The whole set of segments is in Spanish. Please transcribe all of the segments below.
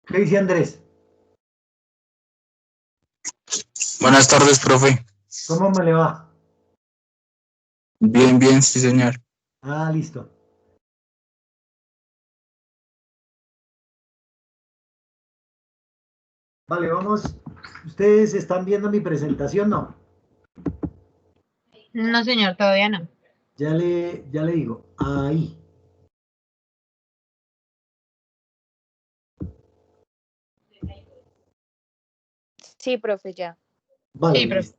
¿Qué dice Andrés? Buenas tardes, profe. ¿Cómo me le va? Bien, bien, sí, señor. Ah, listo. Vale, vamos. ¿Ustedes están viendo mi presentación? No. No, señor, todavía no. Ya le digo. Ahí. Sí, profe, ya. Vale, Sí, profe. listo.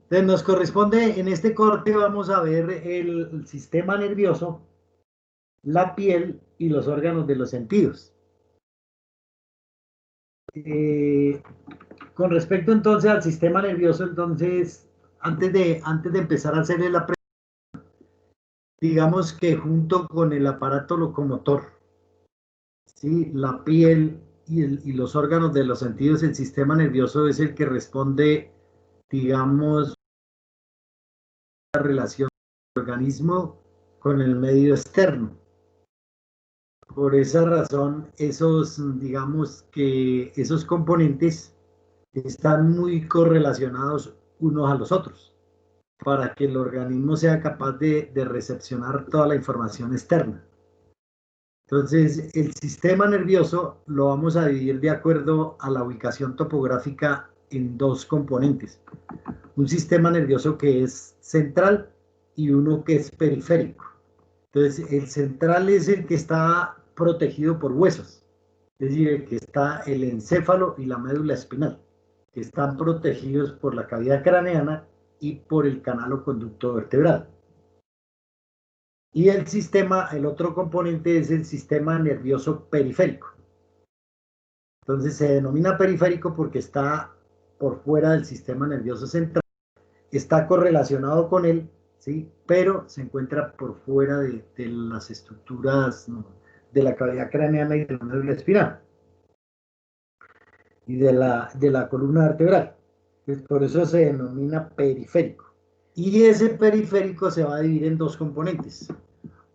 Entonces nos corresponde, en este corte vamos a ver el sistema nervioso, la piel y los órganos de los sentidos. Con respecto entonces al sistema nervioso, entonces, antes de empezar a hacerle la pregunta, digamos que junto con el aparato locomotor, ¿sí? La piel y los órganos de los sentidos, el sistema nervioso es el que responde, digamos, a la relación del organismo con el medio externo. Por esa razón, digamos que esos componentes están muy correlacionados unos a los otros, para que el organismo sea capaz de recepcionar toda la información externa. Entonces, el sistema nervioso lo vamos a dividir de acuerdo a la ubicación topográfica en dos componentes. Un sistema nervioso que es central y uno que es periférico. Entonces, el central es el que está protegido por huesos, es decir, el que está el encéfalo y la médula espinal, que están protegidos por la cavidad craneana y por el canal o conducto vertebral. Y el otro componente es el sistema nervioso periférico. Entonces se denomina periférico porque está por fuera del sistema nervioso central, está correlacionado con él, ¿sí? Pero se encuentra por fuera de las estructuras, ¿no?, de la cavidad craneana y de la médula espinal y de la columna vertebral. Entonces, por eso se denomina periférico. Y ese periférico se va a dividir en dos componentes.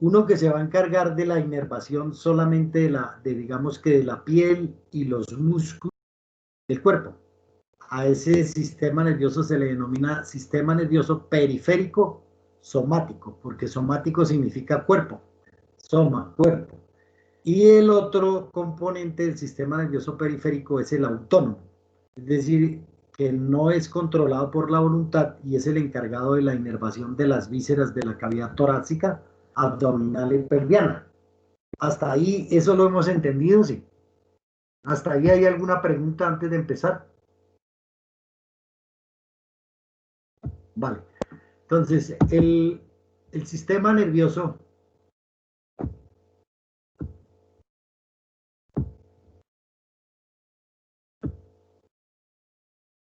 Uno que se va a encargar de la inervación solamente digamos que de la piel y los músculos del cuerpo. A ese sistema nervioso se le denomina sistema nervioso periférico somático, porque somático significa cuerpo, soma, cuerpo. Y el otro componente del sistema nervioso periférico es el autónomo, es decir, que no es controlado por la voluntad y es el encargado de la inervación de las vísceras de la cavidad torácica, abdominal y pelviana. Hasta ahí, ¿eso lo hemos entendido? Sí. ¿Hasta ahí hay alguna pregunta antes de empezar? Vale. Entonces, el sistema nervioso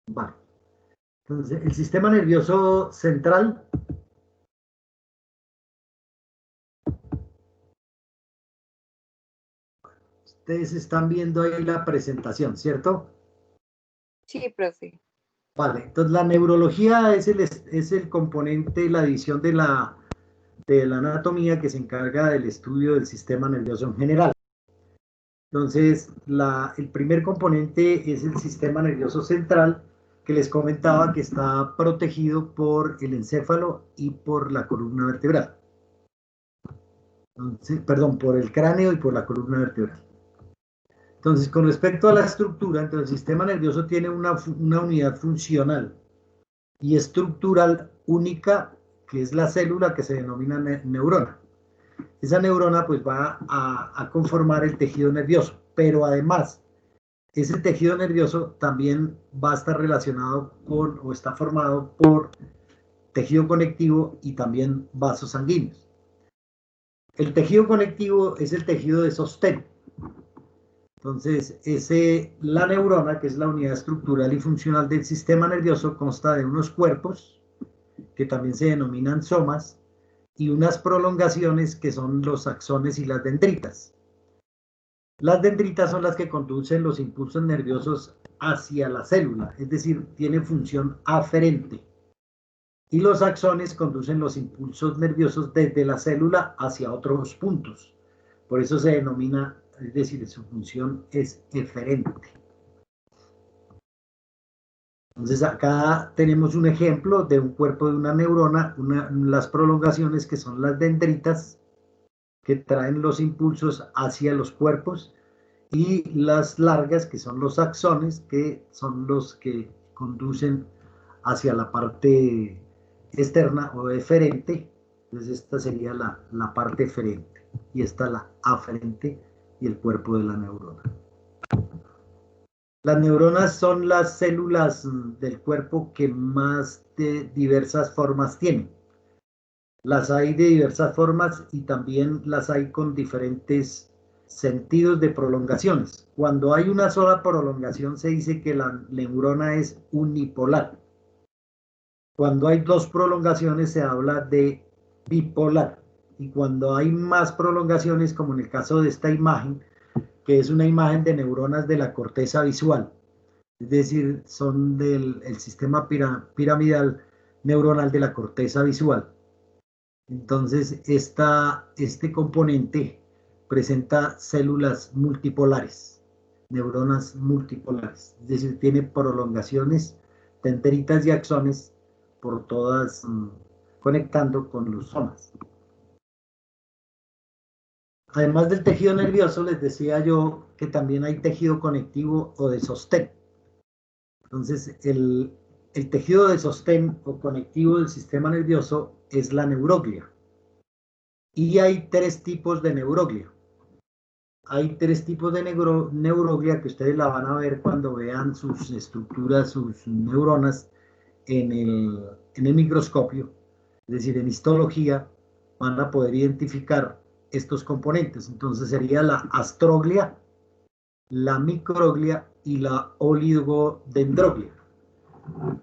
vale. Entonces, el sistema nervioso central ustedes están viendo ahí la presentación, ¿cierto? Sí, profe. Vale, entonces la neurología es el componente, la división de la anatomía que se encarga del estudio del sistema nervioso en general. Entonces, el primer componente es el sistema nervioso central, que les comentaba que está protegido por el encéfalo y por la columna vertebral. Entonces, perdón, por el cráneo y por la columna vertebral. Entonces, con respecto a la estructura, entonces el sistema nervioso tiene una unidad funcional y estructural única, que es la célula que se denomina neurona. Esa neurona pues va a conformar el tejido nervioso, pero además ese tejido nervioso también va a estar relacionado con o está formado por tejido conectivo y también vasos sanguíneos. El tejido conectivo es el tejido de sostén. Entonces, la neurona, que es la unidad estructural y funcional del sistema nervioso, consta de unos cuerpos, que también se denominan somas, y unas prolongaciones que son los axones y las dendritas. Las dendritas son las que conducen los impulsos nerviosos hacia la célula, es decir, tienen función aferente. Y los axones conducen los impulsos nerviosos desde la célula hacia otros puntos. Por eso se denomina es decir, su función es eferente. Entonces acá tenemos un ejemplo de un cuerpo de una neurona, las prolongaciones que son las dendritas, que traen los impulsos hacia los cuerpos, y las largas, que son los axones, que son los que conducen hacia la parte externa o eferente. Entonces esta sería la parte eferente, y esta la aferente, y el cuerpo de la neurona. Las neuronas son las células del cuerpo que más de diversas formas tienen. Las hay de diversas formas y también las hay con diferentes sentidos de prolongaciones. Cuando hay una sola prolongación se dice que la neurona es unipolar. Cuando hay dos prolongaciones se habla de bipolar. Y cuando hay más prolongaciones, como en el caso de esta imagen, que es una imagen de neuronas de la corteza visual, es decir, son del sistema piramidal neuronal de la corteza visual. Entonces, este componente presenta células multipolares, neuronas multipolares, es decir, tiene prolongaciones, dendritas y axones por todas, conectando con los somas. Además del tejido nervioso, les decía yo que también hay tejido conectivo o de sostén. Entonces, el tejido de sostén o conectivo del sistema nervioso es la neuroglia. Y hay tres tipos de neuroglia. Hay tres tipos de neuroglia que ustedes la van a ver cuando vean sus estructuras, sus neuronas en el microscopio. Es decir, en histología van a poder identificar estos componentes. Entonces sería la astroglia, la microglia y la oligodendroglia.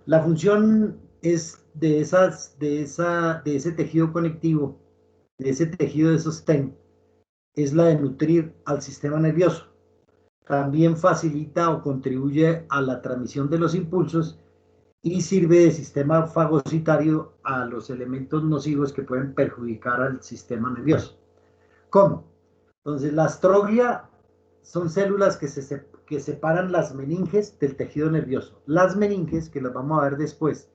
La función es de ese tejido conectivo, de ese tejido de sostén, es la de nutrir al sistema nervioso. También facilita o contribuye a la transmisión de los impulsos y sirve de sistema fagocitario a los elementos nocivos que pueden perjudicar al sistema nervioso. ¿Cómo? Entonces, la astroglia son células que separan las meninges del tejido nervioso. Las meninges, que las vamos a ver después,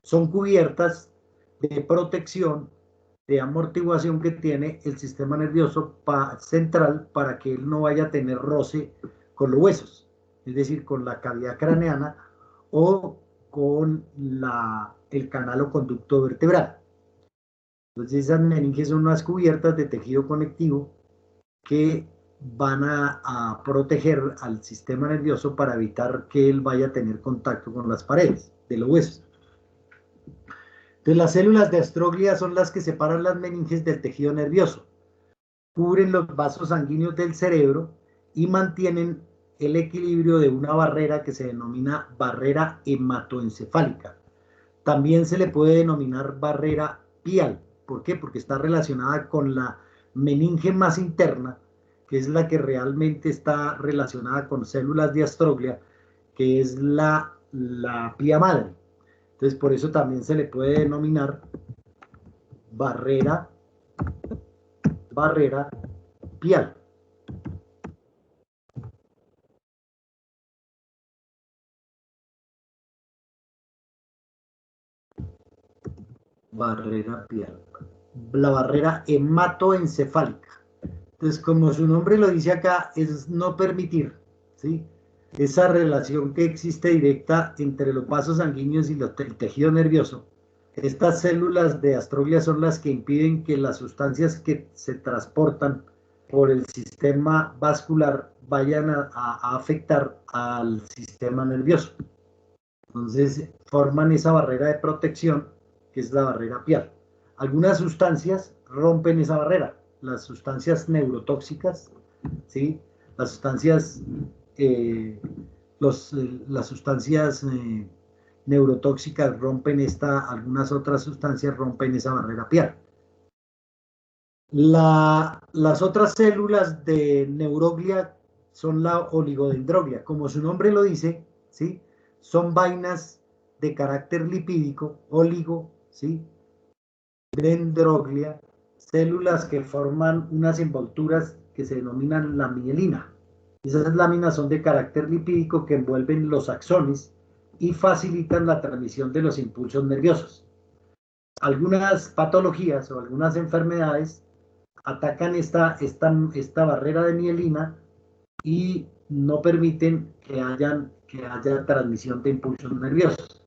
son cubiertas de protección, de amortiguación que tiene el sistema nervioso central para que él no vaya a tener roce con los huesos, es decir, con la cavidad craneana o con el canal o conducto vertebral. Entonces esas meninges son unas cubiertas de tejido conectivo que van a proteger al sistema nervioso para evitar que él vaya a tener contacto con las paredes de los huesos. Entonces las células de astroglia son las que separan las meninges del tejido nervioso, cubren los vasos sanguíneos del cerebro y mantienen el equilibrio de una barrera que se denomina barrera hematoencefálica. También se le puede denominar barrera pial. ¿Por qué? Porque está relacionada con la meninge más interna, que es la que realmente está relacionada con células de astroglia, que es la pía madre. Entonces, por eso también se le puede denominar barrera pial. Barrera pial. La barrera hematoencefálica. Entonces, como su nombre lo dice acá, es no permitir, ¿sí?, esa relación que existe directa entre los vasos sanguíneos y el tejido nervioso. Estas células de astroglia son las que impiden que las sustancias que se transportan por el sistema vascular vayan a afectar al sistema nervioso. Entonces forman esa barrera de protección que es la barrera pial. Algunas sustancias rompen esa barrera, las sustancias neurotóxicas, ¿sí?, las sustancias las sustancias neurotóxicas rompen algunas otras sustancias rompen esa barrera pial. Las otras células de neuroglia son la oligodendroglia. Como su nombre lo dice, ¿sí?, son vainas de carácter lipídico, oligo, ¿sí?, dendroglia, células que forman unas envolturas que se denominan la mielina. Esas láminas son de carácter lipídico que envuelven los axones y facilitan la transmisión de los impulsos nerviosos. Algunas patologías o algunas enfermedades atacan esta barrera de mielina y no permiten que haya transmisión de impulsos nerviosos.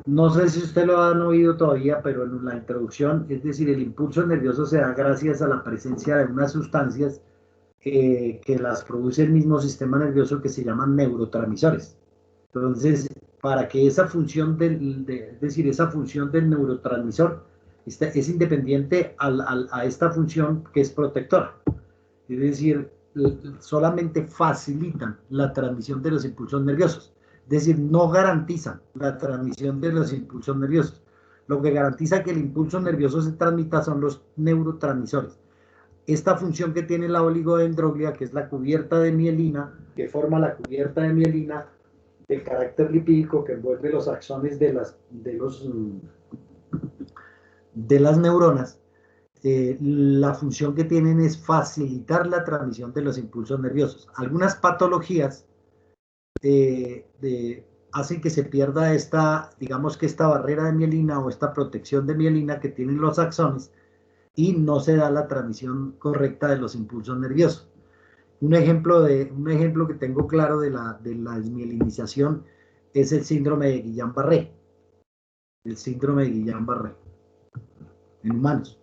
No sé si usted lo han oído todavía, pero en la introducción, es decir, el impulso nervioso se da gracias a la presencia de unas sustancias que las produce el mismo sistema nervioso que se llaman neurotransmisores. Entonces, para que esa función esa función del neurotransmisor es independiente a esta función que es protectora. Es decir, solamente facilitan la transmisión de los impulsos nerviosos. Es decir, no garantizan la transmisión de los impulsos nerviosos. Lo que garantiza que el impulso nervioso se transmita son los neurotransmisores. Esta función que tiene la oligodendroglia, que es la cubierta de mielina, que forma la cubierta de mielina, el carácter lipídico que envuelve los axones de las neuronas, la función que tienen es facilitar la transmisión de los impulsos nerviosos. Algunas patologías hacen que se pierda digamos que esta barrera de mielina o esta protección de mielina que tienen los axones y no se da la transmisión correcta de los impulsos nerviosos. Un ejemplo que tengo claro de la desmielinización es el síndrome de Guillain-Barré. El síndrome de Guillain-Barré en humanos.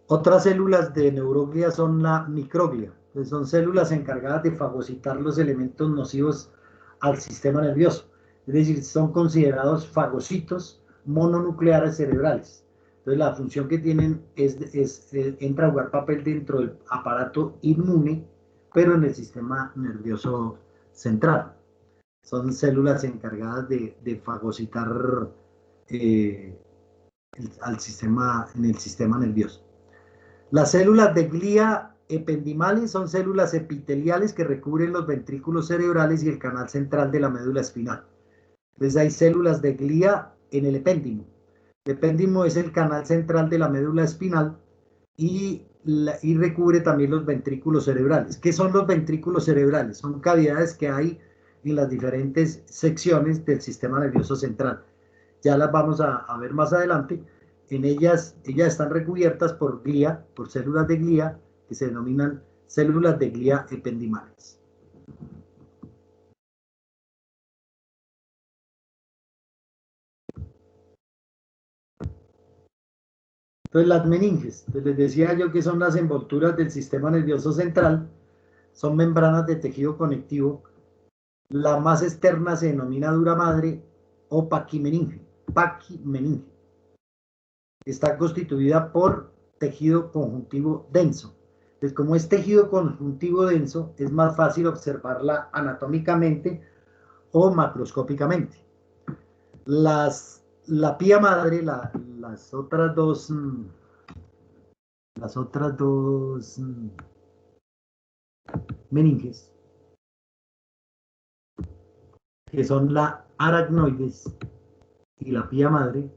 Otras células de neuroglia son la microglia. Son células encargadas de fagocitar los elementos nocivos al sistema nervioso. Es decir, son considerados fagocitos mononucleares cerebrales. Entonces, la función que tienen entra a jugar papel dentro del aparato inmune, pero en el sistema nervioso central. Son células encargadas de fagocitar en el sistema nervioso. Las células de glía ependimales son células epiteliales que recubren los ventrículos cerebrales y el canal central de la médula espinal. Entonces hay células de glía en el epéndimo. El epéndimo es el canal central de la médula espinal y recubre también los ventrículos cerebrales. ¿Qué son los ventrículos cerebrales? Son cavidades que hay en las diferentes secciones del sistema nervioso central. Ya las vamos a ver más adelante. En ellas están recubiertas por glía, por células de glía, que se denominan células de glía ependimales. Entonces, las meninges, les decía yo que son las envolturas del sistema nervioso central, son membranas de tejido conectivo. La más externa se denomina dura madre o paquimeninge. Paquimeninge. Está constituida por tejido conjuntivo denso. Entonces, como es tejido conjuntivo denso, es más fácil observarla anatómicamente o macroscópicamente. La pía madre, las otras dos meninges, que son la aracnoides y la pía madre,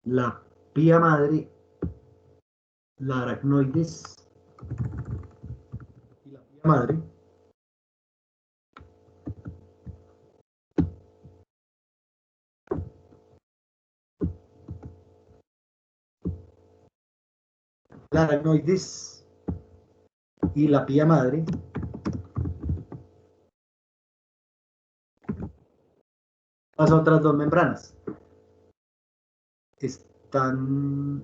la aracnoides y la pía madre, la aracnoides y la pía madre las otras dos membranas están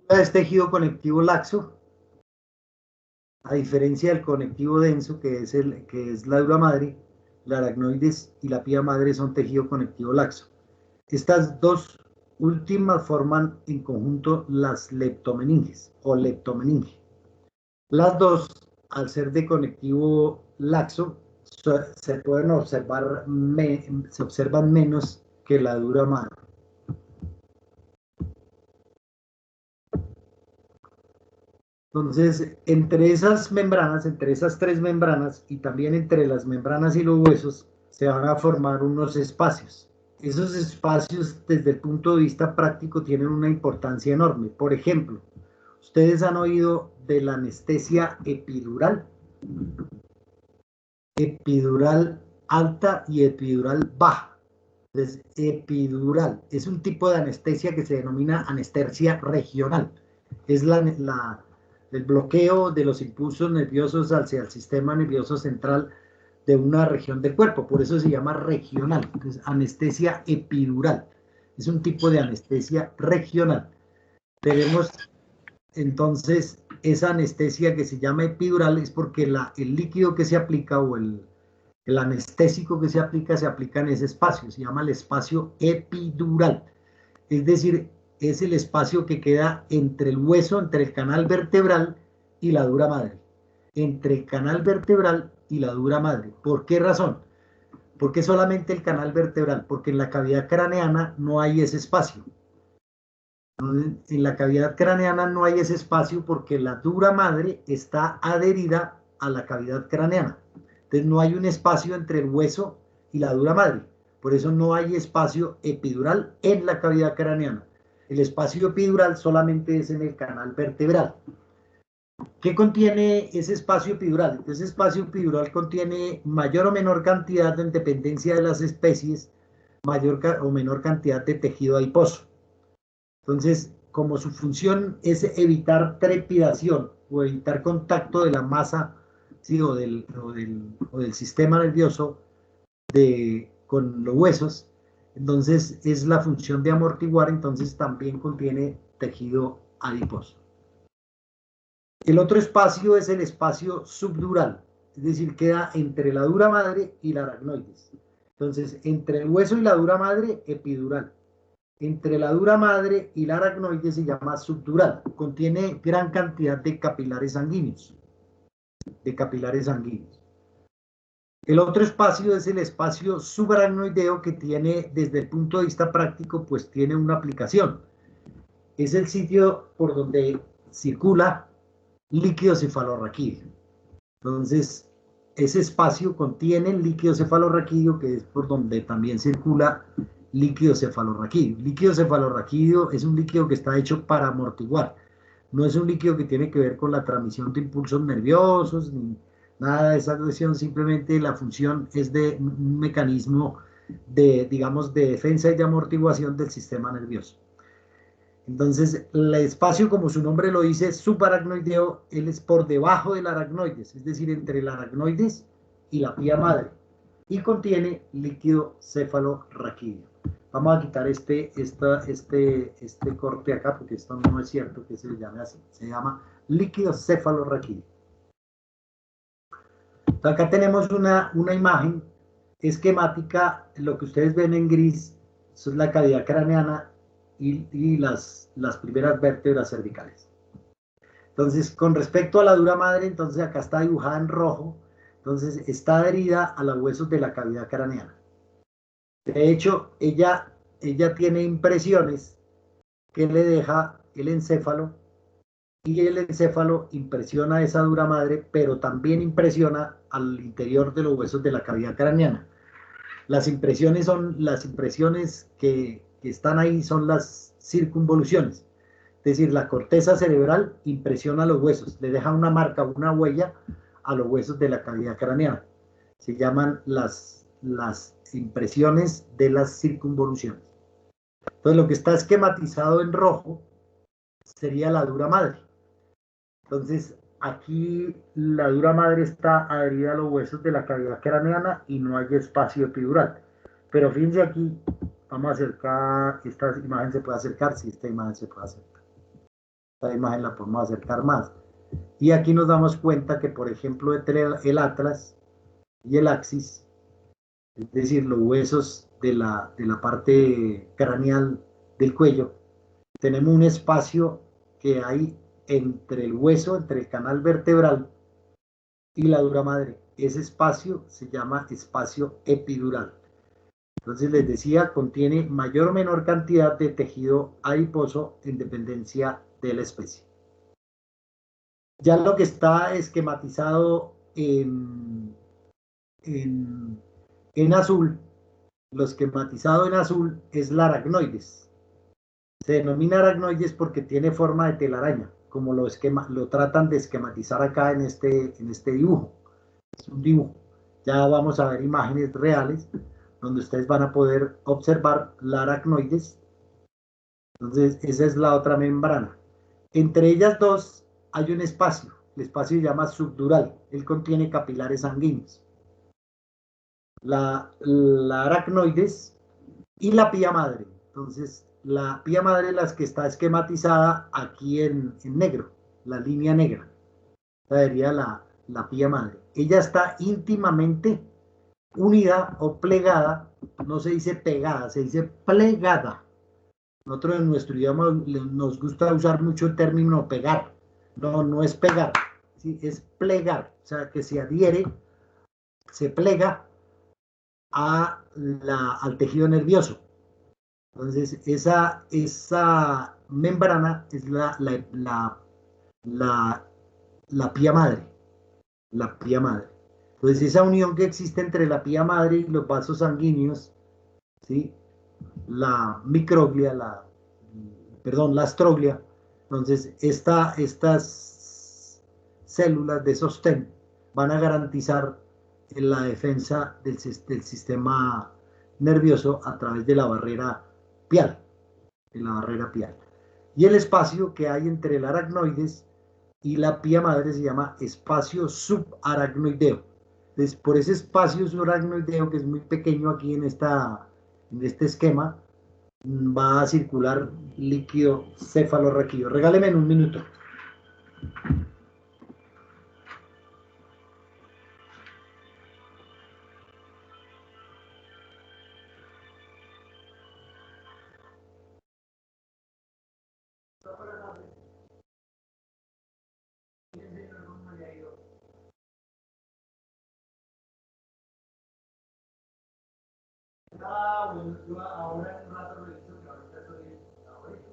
es tejido conectivo laxo, a diferencia del conectivo denso, que es la dura madre. La aracnoides y la pía madre son tejido conectivo laxo. Estas dos últimas forman en conjunto las leptomeninges o leptomeninge. Las dos, al ser de conectivo laxo, se pueden observar, se observan menos que la dura madre. Entonces, entre esas membranas, entre esas tres membranas y también entre las membranas y los huesos, se van a formar unos espacios. Esos espacios, desde el punto de vista práctico, tienen una importancia enorme. Por ejemplo, ustedes han oído de la anestesia epidural. Epidural alta y epidural baja. Entonces, epidural es un tipo de anestesia que se denomina anestesia regional. Es el bloqueo de los impulsos nerviosos hacia el sistema nervioso central de una región del cuerpo, por eso se llama regional. Entonces, anestesia epidural es un tipo de anestesia regional. Tenemos entonces esa anestesia que se llama epidural es porque el líquido que se aplica o el anestésico que se aplica en ese espacio, se llama el espacio epidural, es decir, es el espacio que queda entre el hueso, entre el canal vertebral y la dura madre, entre el canal vertebral y la dura madre. ¿Por qué razón? ¿Por qué solamente el canal vertebral? Porque en la cavidad craneana no hay ese espacio. En la cavidad craneana no hay ese espacio porque la dura madre está adherida a la cavidad craneana. Entonces no hay un espacio entre el hueso y la dura madre. Por eso no hay espacio epidural en la cavidad craneana. El espacio epidural solamente es en el canal vertebral. ¿Qué contiene ese espacio epidural? Ese espacio epidural contiene mayor o menor cantidad, en dependencia de las especies, mayor o menor cantidad de tejido adiposo. Entonces, como su función es evitar trepidación o evitar contacto de la masa, ¿sí? o del sistema nervioso con los huesos, entonces es la función de amortiguar, entonces también contiene tejido adiposo. El otro espacio es el espacio subdural, es decir, queda entre la dura madre y la aracnoides. Entonces, entre el hueso y la dura madre, epidural. Entre la dura madre y la aracnoide se llama subdural. Contiene gran cantidad de capilares sanguíneos. El otro espacio es el espacio subaracnoideo, que tiene, desde el punto de vista práctico, pues tiene una aplicación. Es el sitio por donde circula líquido cefalorraquídeo. Entonces, ese espacio contiene el líquido cefalorraquídeo, que es por donde también circula líquido cefalorraquídeo. Líquido cefalorraquídeo es un líquido que está hecho para amortiguar. No es un líquido que tiene que ver con la transmisión de impulsos nerviosos, ni nada de esa cuestión. Simplemente la función es de un mecanismo digamos, de defensa y de amortiguación del sistema nervioso. Entonces, el espacio, como su nombre lo dice, subaracnoideo, él es por debajo del aracnoides, es decir, entre el aracnoides y la pía madre, y contiene líquido cefalorraquídeo. Vamos a quitar este corte acá, porque esto no es cierto que se le llame así, se llama líquido cefalorraquídeo. Acá tenemos una imagen esquemática. Lo que ustedes ven en gris es la cavidad craneana y las primeras vértebras cervicales. Entonces, con respecto a la dura madre, entonces acá está dibujada en rojo, entonces está adherida a los huesos de la cavidad craneana. De hecho, ella tiene impresiones que le deja el encéfalo, y el encéfalo impresiona esa dura madre, pero también impresiona al interior de los huesos de la cavidad craneana. Las impresiones que están ahí son las circunvoluciones. Es decir, la corteza cerebral impresiona los huesos, le deja una marca, una huella a los huesos de la cavidad craneana. Se llaman las impresiones de las circunvoluciones. Entonces, lo que está esquematizado en rojo sería la dura madre. Entonces, aquí la dura madre está adherida a los huesos de la cavidad craneana y no hay espacio epidural. Pero fíjense aquí, vamos a acercar, esta imagen se puede acercar, sí, esta imagen se puede acercar. Esta imagen la podemos acercar más. Y aquí nos damos cuenta que, por ejemplo, entre el atlas y el axis, es decir, los huesos de la parte craneal del cuello, tenemos un espacio que hay entre el hueso, entre el canal vertebral, y la dura madre. Ese espacio se llama espacio epidural. Entonces les decía, contiene mayor o menor cantidad de tejido adiposo en dependencia de la especie. Ya lo que está esquematizado en azul, lo esquematizado en azul es la aracnoides. Se denomina aracnoides porque tiene forma de telaraña, como lo tratan de esquematizar acá en este dibujo. Es un dibujo. Ya vamos a ver imágenes reales donde ustedes van a poder observar la aracnoides. Entonces, esa es la otra membrana. Entre ellas dos hay un espacio. El espacio se llama subdural. Él contiene capilares sanguíneos. La aracnoides y la pía madre. Entonces, la pía madre es la que está esquematizada aquí en negro, la línea negra. Esa sería la pía madre. Ella está íntimamente unida o plegada, no se dice pegada, se dice plegada. Nosotros en nuestro idioma nos gusta usar mucho el término pegar. No, no es pegar, ¿sí? Es plegar, o sea, que se adhiere, se plega al tejido nervioso. Entonces, esa membrana es la pía madre, la pía madre. Entonces, esa unión que existe entre la pía madre y los vasos sanguíneos, ¿sí? La microglia, la astroglia. Entonces, estas células de sostén van a garantizar la defensa del sistema nervioso a través de la barrera pial, Y el espacio que hay entre el aracnoides y la pía madre se llama espacio subaracnoideo. Entonces, por ese espacio subaracnoideo, que es muy pequeño aquí en este esquema, va a circular líquido cefalorraquídeo. Regáleme en un minuto. Bueno, yo ahora en un rato reviso que ahorita estoy ahorita.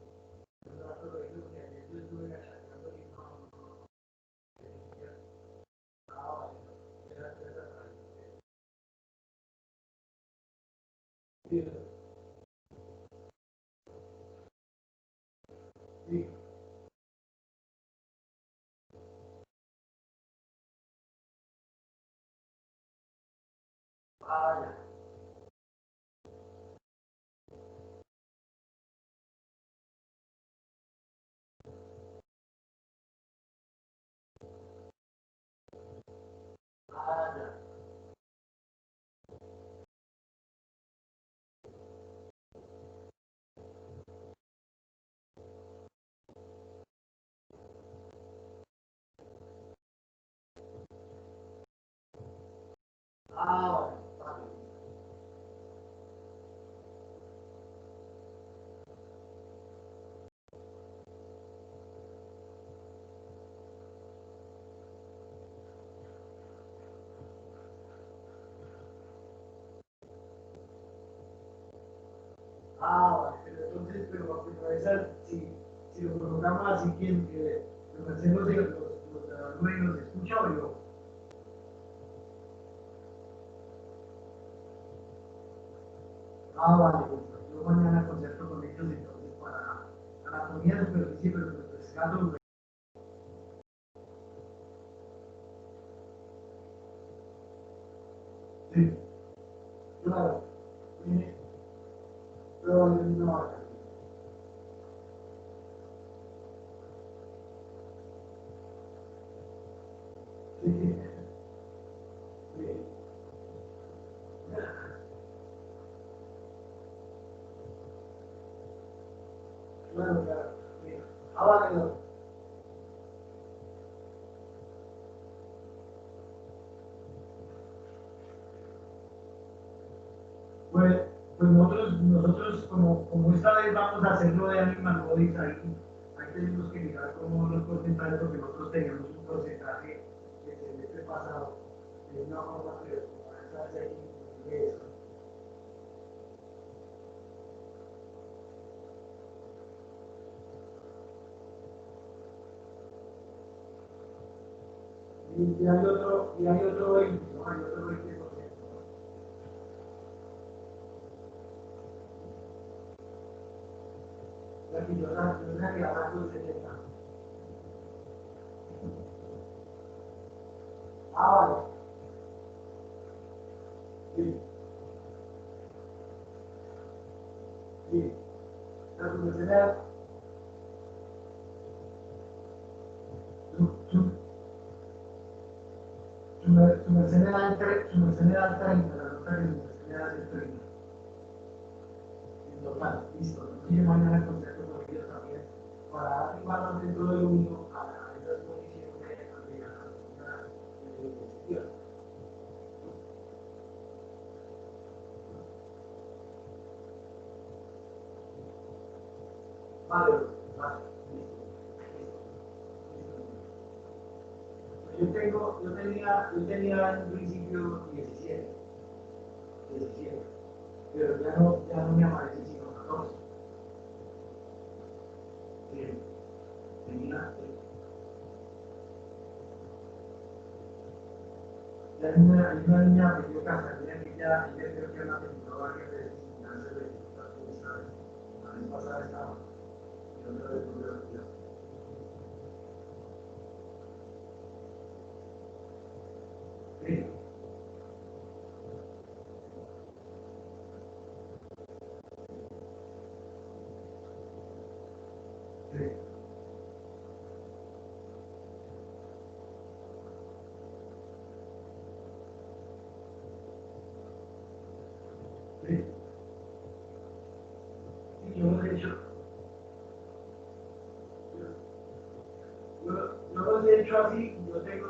En un rato reviso que ayer yo estuve gachando y no. Vale. Sí, sí. Ah, ya. Ah, ya. Ah, vale. Ah, vale. Pero entonces, pero esa, si lo colocamos así, que los hacemos los dueños, ¿escucha o yo? Ah, vale, pues yo mañana concerto con ellos entonces para anatomía de superficie, pero pues gato. Sí, claro. Pero no, sí, sí, claro, claro. Sí. Ah, vale, no. Pues, pues nosotros como esta vez vamos a hacerlo de Animal Bodies, ahí tenemos que mirar cómo los porcentajes, porque nosotros tenemos un porcentaje que se mete pasado de una forma que hacer eso. Y hay otro 20, ¿no? Hay otro 20%. La millonada que abajo del 70. Ah, vale. Sí. Sí. La universidad. Su merced me da el 30, la nota de mi merced me da el 30. En total, listo. Entonces yo mañana concepto con ellos también para dar igual dentro del único a esas condiciones de la investigación. Vale, vale, listo. Yo tenía en principio 17, pero ya no me aparece sino 14. Bien, tenía, hay una niña que yo Catalina que ya creo que la tenido varias veces sin darse de la vez pasada estaba, y otra vez volvió a estudiar. Sí. Sí. Sí. Y yo de hecho, yo los he hecho así, yo tengo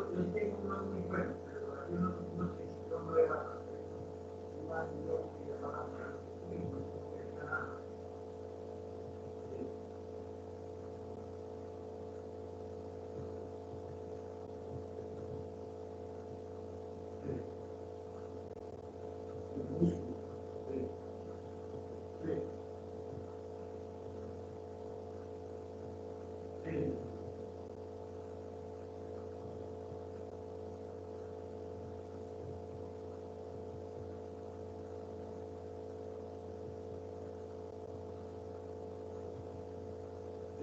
unos muy buenos, pero hay unos que sí son nuevas, más y yo que ya van a hablar, y no se nada. Sí. Sí. El músculo. Sí. Sí. Sí.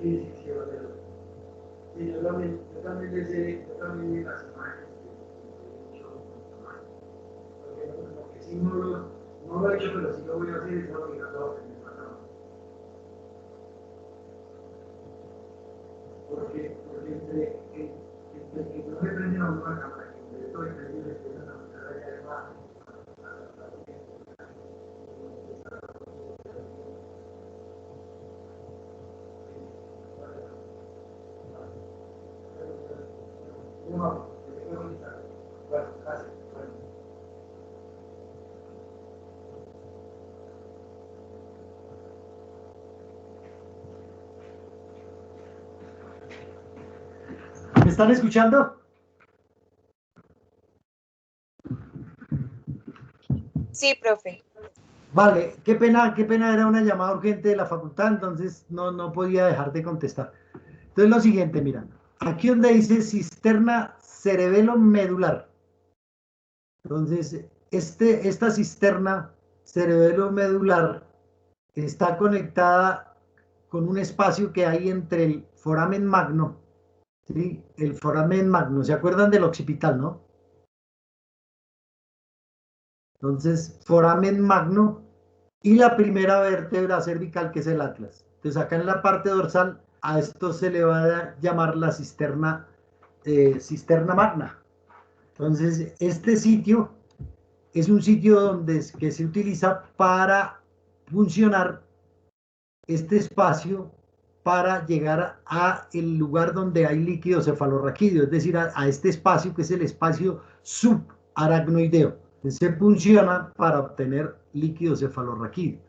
Sí, sí, va a ser. Sí, yo también vi las imágenes que he hecho con Tomás. Porque sí no lo he hecho, pero sí lo voy a hacer, es obligatorio en el pasado. Porque entre que no le prenden a uno la cámara, que entre esto depende y le empiezan a mirar allá de abajo, bueno, gracias. Bueno. ¿Me están escuchando? Sí, profe. Vale, qué pena, era una llamada urgente de la facultad, entonces no podía dejar de contestar. Entonces lo siguiente, mira, aquí donde dice cisterna cerebelo-medular. Entonces, esta cisterna cerebelo-medular está conectada con un espacio que hay entre el foramen magno, ¿sí? El foramen magno, ¿se acuerdan del occipital, no? Entonces, foramen magno y la primera vértebra cervical, que es el atlas. Entonces, acá en la parte dorsal, a esto se le va a llamar la cisterna magna. Entonces, este sitio es un sitio que se utiliza para funcionar este espacio para llegar a el lugar donde hay líquido cefalorraquídeo, es decir, a este espacio que es el espacio subaracnoideo. Se funciona para obtener líquido cefalorraquídeo.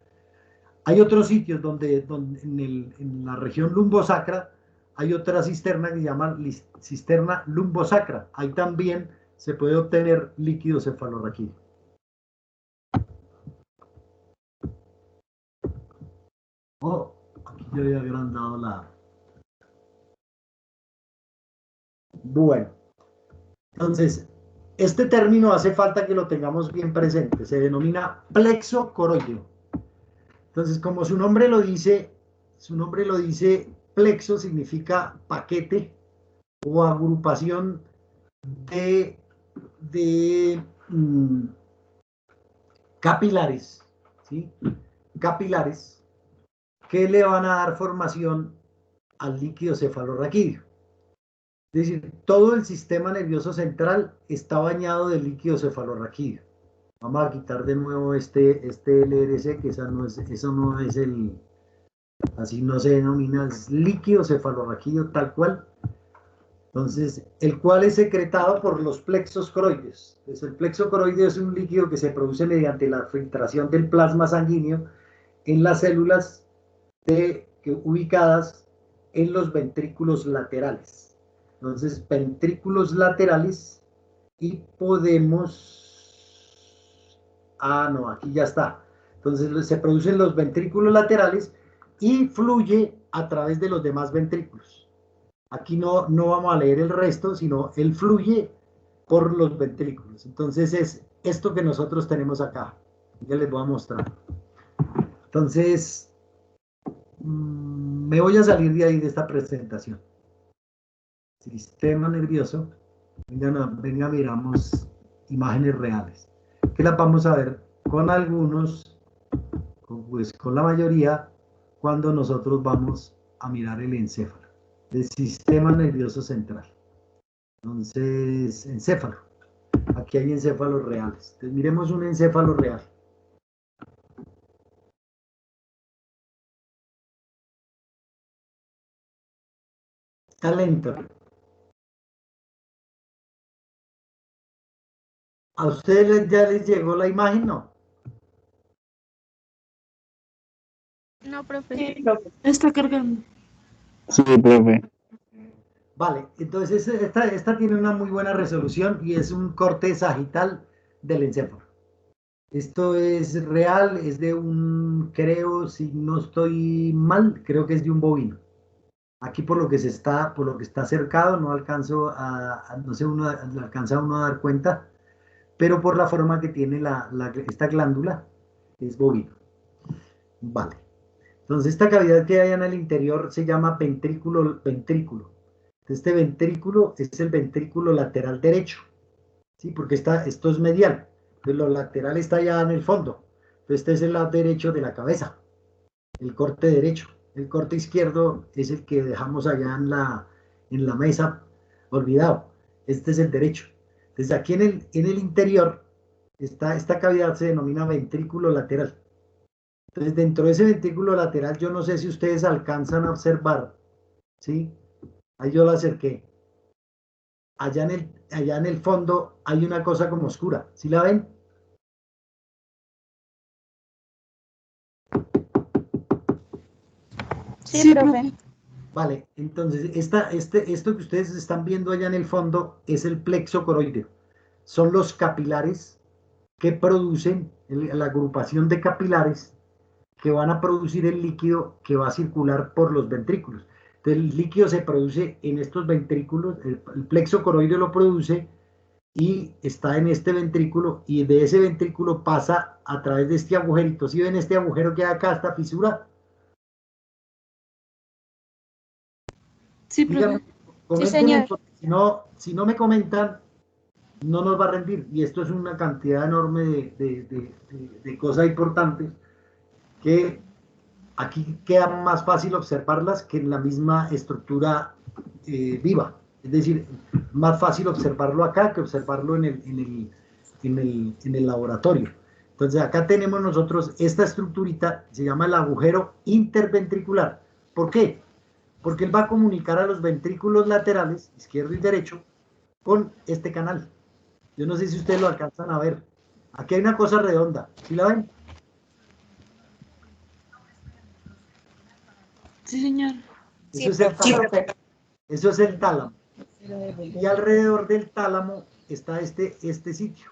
Hay otros sitios donde en la región lumbosacra hay otra cisterna que se llama cisterna lumbosacra. Ahí también se puede obtener líquido cefalorraquídeo. Oh, aquí yo había agrandado la... Bueno, entonces, este término hace falta que lo tengamos bien presente. Se denomina plexo coroideo. Entonces, como su nombre lo dice, plexo significa paquete o agrupación de capilares, ¿sí? Capilares que le van a dar formación al líquido cefalorraquídeo. Es decir, todo el sistema nervioso central está bañado de líquido cefalorraquídeo. Vamos a quitar de nuevo este LRC, que eso no es el, así no se denomina, es líquido cefalorraquídeo tal cual. Entonces, el cual es secretado por los plexos coroideos. Entonces, el plexo coroideo es un líquido que se produce mediante la filtración del plasma sanguíneo en las células ubicadas en los ventrículos laterales. Entonces, ventrículos laterales y podemos... Ah, no, aquí ya está. Entonces, se producen los ventrículos laterales y fluye a través de los demás ventrículos. Aquí no vamos a leer el resto, sino él fluye por los ventrículos. Entonces, es esto que nosotros tenemos acá. Ya les voy a mostrar. Entonces, me voy a salir de ahí de esta presentación. Sistema nervioso. Venga, miramos imágenes reales. Que las vamos a ver con algunos, pues con la mayoría, cuando nosotros vamos a mirar el encéfalo. El sistema nervioso central. Entonces, encéfalo. Aquí hay encéfalos reales. Entonces, miremos un encéfalo real. Está lento. ¿A ustedes ya les llegó la imagen? No. No, profe. Sí, profe. Está cargando. Sí, profe. Vale, entonces esta tiene una muy buena resolución y es un corte sagital del encéfalo. Esto es real, es de creo, si no estoy mal, creo que es de un bovino. Aquí por lo que está cercado, no alcanzo no sé, alcanza uno a dar cuenta, pero por la forma que tiene esta glándula, es bovino. Vale. Entonces esta cavidad que hay en el interior se llama ventrículo. Este ventrículo es el ventrículo lateral derecho, ¿sí? Porque esto es medial, entonces lo lateral está allá en el fondo. Entonces este es el lado derecho de la cabeza, el corte derecho. El corte izquierdo es el que dejamos allá en la mesa, olvidado. Este es el derecho. Entonces aquí en el interior, esta cavidad se denomina ventrículo lateral. Entonces dentro de ese ventrículo lateral, yo no sé si ustedes alcanzan a observar, ¿sí? Ahí yo la acerqué. Allá en el fondo hay una cosa como oscura. ¿Sí la ven? Sí, profe. Vale, entonces esto que ustedes están viendo allá en el fondo es el plexo coroideo. Son los capilares que producen, la agrupación de capilares que van a producir el líquido que va a circular por los ventrículos. Entonces el líquido se produce en estos ventrículos, el plexo coroideo lo produce y está en este ventrículo y de ese ventrículo pasa a través de este agujerito. ¿Sí ven este agujero que hay acá, esta fisura? Sí, Díganme, profe. coméntenme, señor. porque si no me comentan, no nos va a rendir. Y esto es una cantidad enorme de cosas importantes que aquí queda más fácil observarlas que en la misma estructura viva. Es decir, más fácil observarlo acá que observarlo en el laboratorio. Entonces acá tenemos nosotros esta estructurita, se llama el agujero interventricular. ¿Por qué? Porque él va a comunicar a los ventrículos laterales, izquierdo y derecho, con este canal. Yo no sé si ustedes lo alcanzan a ver. Aquí hay una cosa redonda. ¿Sí la ven? Sí, señor. Eso Sí, es el profe. tálamo. Eso es el tálamo. Y alrededor del tálamo está este sitio.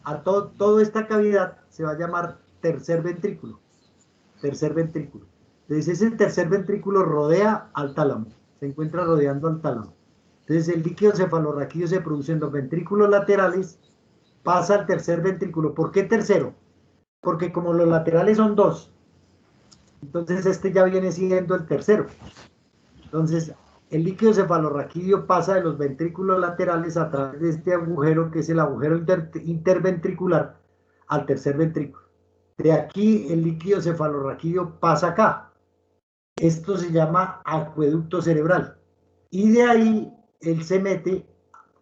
A toda esta cavidad se va a llamar tercer ventrículo. Tercer ventrículo. Entonces ese tercer ventrículo rodea al tálamo, se encuentra rodeando al tálamo. Entonces el líquido cefalorraquídeo se produce en los ventrículos laterales, pasa al tercer ventrículo. ¿Por qué tercero? Porque como los laterales son dos, entonces este ya viene siendo el tercero. Entonces el líquido cefalorraquídeo pasa de los ventrículos laterales a través de este agujero, que es el agujero interventricular, al tercer ventrículo. De aquí el líquido cefalorraquídeo pasa acá. Esto se llama acueducto cerebral. Y de ahí él se mete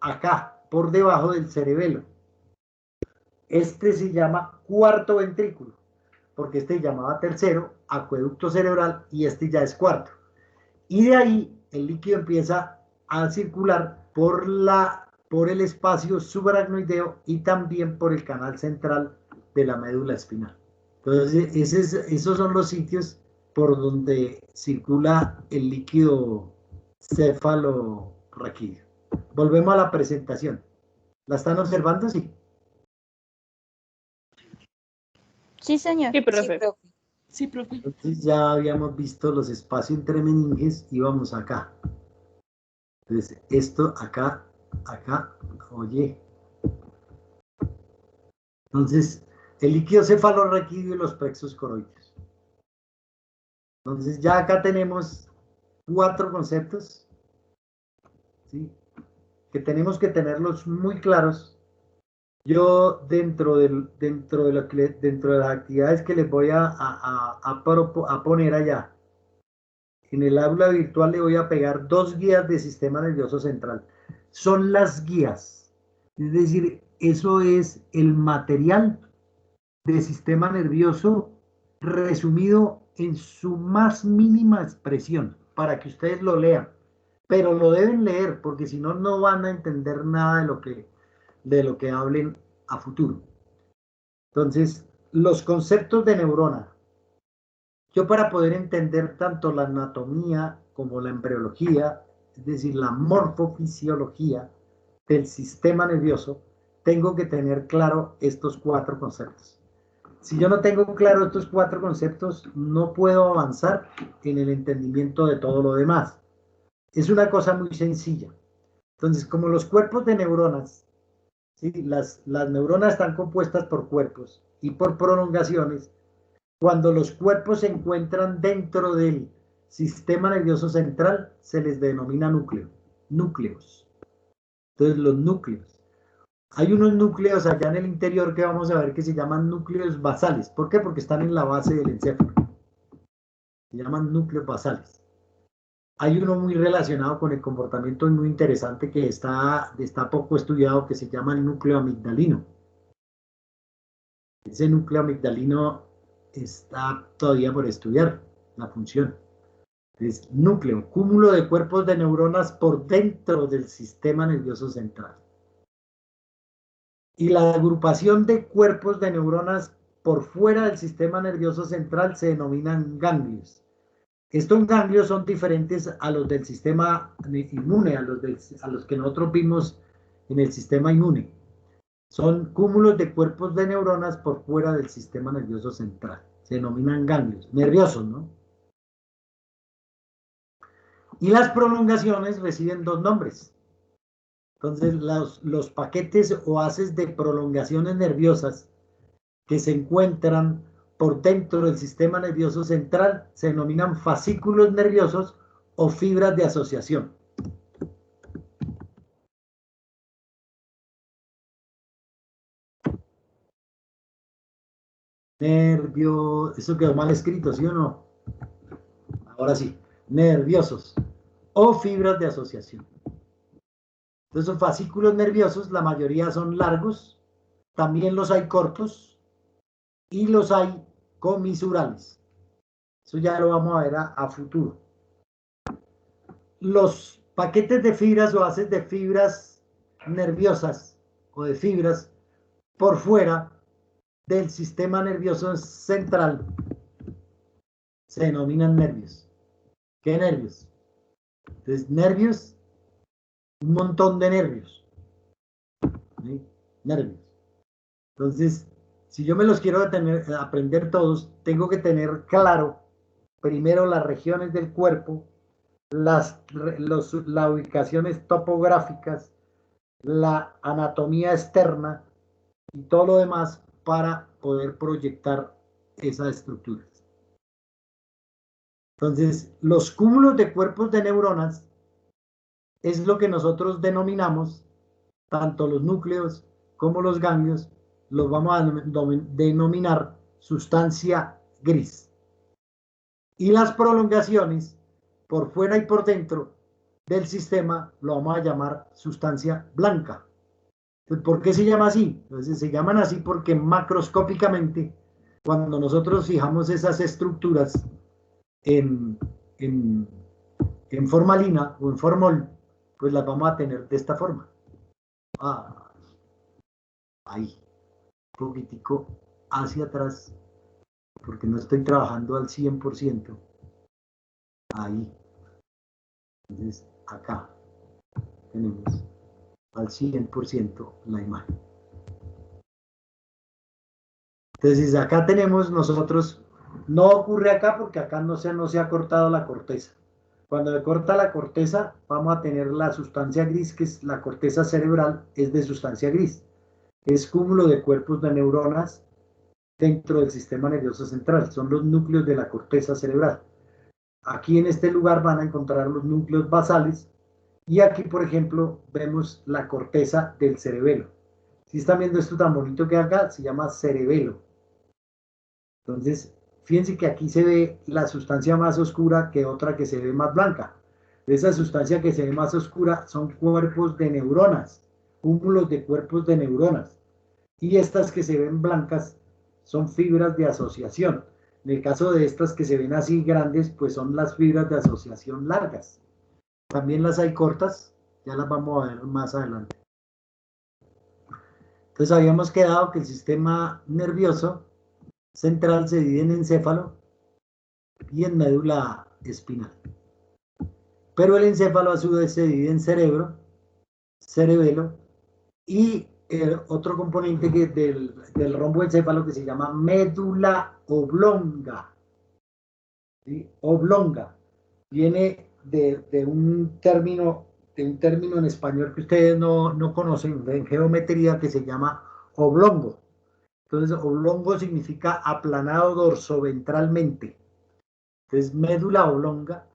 acá, por debajo del cerebelo. Este se llama cuarto ventrículo, porque este llamaba tercero, acueducto cerebral, y este ya es cuarto. Y de ahí el líquido empieza a circular por el espacio subaracnoideo y también por el canal central de la médula espinal. Entonces, esos son los sitios por donde circula el líquido cefalorraquídeo. Volvemos a la presentación. ¿La están observando? Sí. Sí, señor. Sí, Sí, profe. profe. Sí, profe. Entonces ya habíamos visto los espacios entre meninges y vamos acá. Entonces esto acá, oye. Entonces el líquido cefalorraquídeo y los plexos coroides. Entonces ya acá tenemos 4 conceptos, ¿sí?, que tenemos que tenerlos muy claros. Yo dentro de las actividades que les voy a poner allá, en el aula virtual le voy a pegar 2 guías de sistema nervioso central. Son las guías, es decir, eso es el material de sistema nervioso resumido en su más mínima expresión, para que ustedes lo lean. Pero lo deben leer, porque si no, no van a entender nada de lo que hablen a futuro. Entonces, los conceptos de neurona. Yo, para poder entender tanto la anatomía como la embriología, es decir, la morfofisiología del sistema nervioso, tengo que tener claro estos 4 conceptos. Si yo no tengo claro estos 4 conceptos, no puedo avanzar en el entendimiento de todo lo demás. Es una cosa muy sencilla. Entonces, como los cuerpos de neuronas, ¿sí?, las neuronas están compuestas por cuerpos y por prolongaciones. Cuando los cuerpos se encuentran dentro del sistema nervioso central, se les denomina núcleos. Entonces, los núcleos. Hay unos núcleos allá en el interior que vamos a ver que se llaman núcleos basales. ¿Por qué? Porque están en la base del encéfalo. Se llaman núcleos basales. Hay uno muy relacionado con el comportamiento muy interesante que está poco estudiado, que se llama el núcleo amigdalino. Ese núcleo amigdalino está todavía por estudiar la función. Es núcleo, cúmulo de cuerpos de neuronas por dentro del sistema nervioso central. Y la agrupación de cuerpos de neuronas por fuera del sistema nervioso central se denominan ganglios. Estos ganglios son diferentes a los del sistema inmune, a los que nosotros vimos en el sistema inmune. Son cúmulos de cuerpos de neuronas por fuera del sistema nervioso central. Se denominan ganglios, nerviosos, ¿no? Y las prolongaciones reciben 2 nombres. Entonces, los paquetes o haces de prolongaciones nerviosas que se encuentran por dentro del sistema nervioso central se denominan fascículos nerviosos o fibras de asociación. Eso quedó mal escrito, ¿sí o no? Ahora sí, nerviosos o fibras de asociación. Entonces, son fascículos nerviosos, la mayoría son largos, también los hay cortos y los hay comisurales. Eso ya lo vamos a ver a futuro. Los paquetes de fibras o haces de fibras nerviosas o de fibras por fuera del sistema nervioso central se denominan nervios. ¿Qué nervios? Entonces, nervios, un montón de nervios. ¿sí? Nervios. Entonces, si yo me los quiero aprender todos, tengo que tener claro primero las regiones del cuerpo, las ubicaciones topográficas, la anatomía externa y todo lo demás para poder proyectar esas estructuras. Entonces, los cúmulos de cuerpos de neuronas es lo que nosotros denominamos, tanto los núcleos como los ganglios, los vamos a denominar sustancia gris. Y las prolongaciones, por fuera y por dentro del sistema, lo vamos a llamar sustancia blanca. ¿Por qué se llama así? Entonces se llaman así porque macroscópicamente, cuando nosotros fijamos esas estructuras en formalina o en formol, pues las vamos a tener de esta forma. Ahí, un poquitico hacia atrás, porque no estoy trabajando al 100%. Ahí. Entonces, acá tenemos al 100% la imagen. Entonces, acá tenemos nosotros, no ocurre acá porque acá no se ha cortado la corteza. Cuando se corta la corteza, vamos a tener la sustancia gris, que es la corteza cerebral, es de sustancia gris. Es cúmulo de cuerpos de neuronas dentro del sistema nervioso central. Son los núcleos de la corteza cerebral. Aquí en este lugar van a encontrar los núcleos basales y aquí, por ejemplo, vemos la corteza del cerebelo. Si están viendo esto tan bonito que acá, se llama cerebelo. Entonces, fíjense que aquí se ve la sustancia más oscura que otra que se ve más blanca. Esa sustancia que se ve más oscura son cuerpos de neuronas, cúmulos de cuerpos de neuronas. Y estas que se ven blancas son fibras de asociación. En el caso de estas que se ven así grandes, pues son las fibras de asociación largas. También las hay cortas, ya las vamos a ver más adelante. Entonces habíamos quedado que el sistema nervioso central se divide en encéfalo y en médula espinal. Pero el encéfalo a su vez se divide en cerebro, cerebelo y el otro componente que del rombo encéfalo que se llama médula oblonga. ¿Sí? Oblonga. Viene de un término en español que ustedes no conocen, en geometría, que se llama oblongo. Entonces, oblongo significa aplanado dorsoventralmente. Entonces, médula oblonga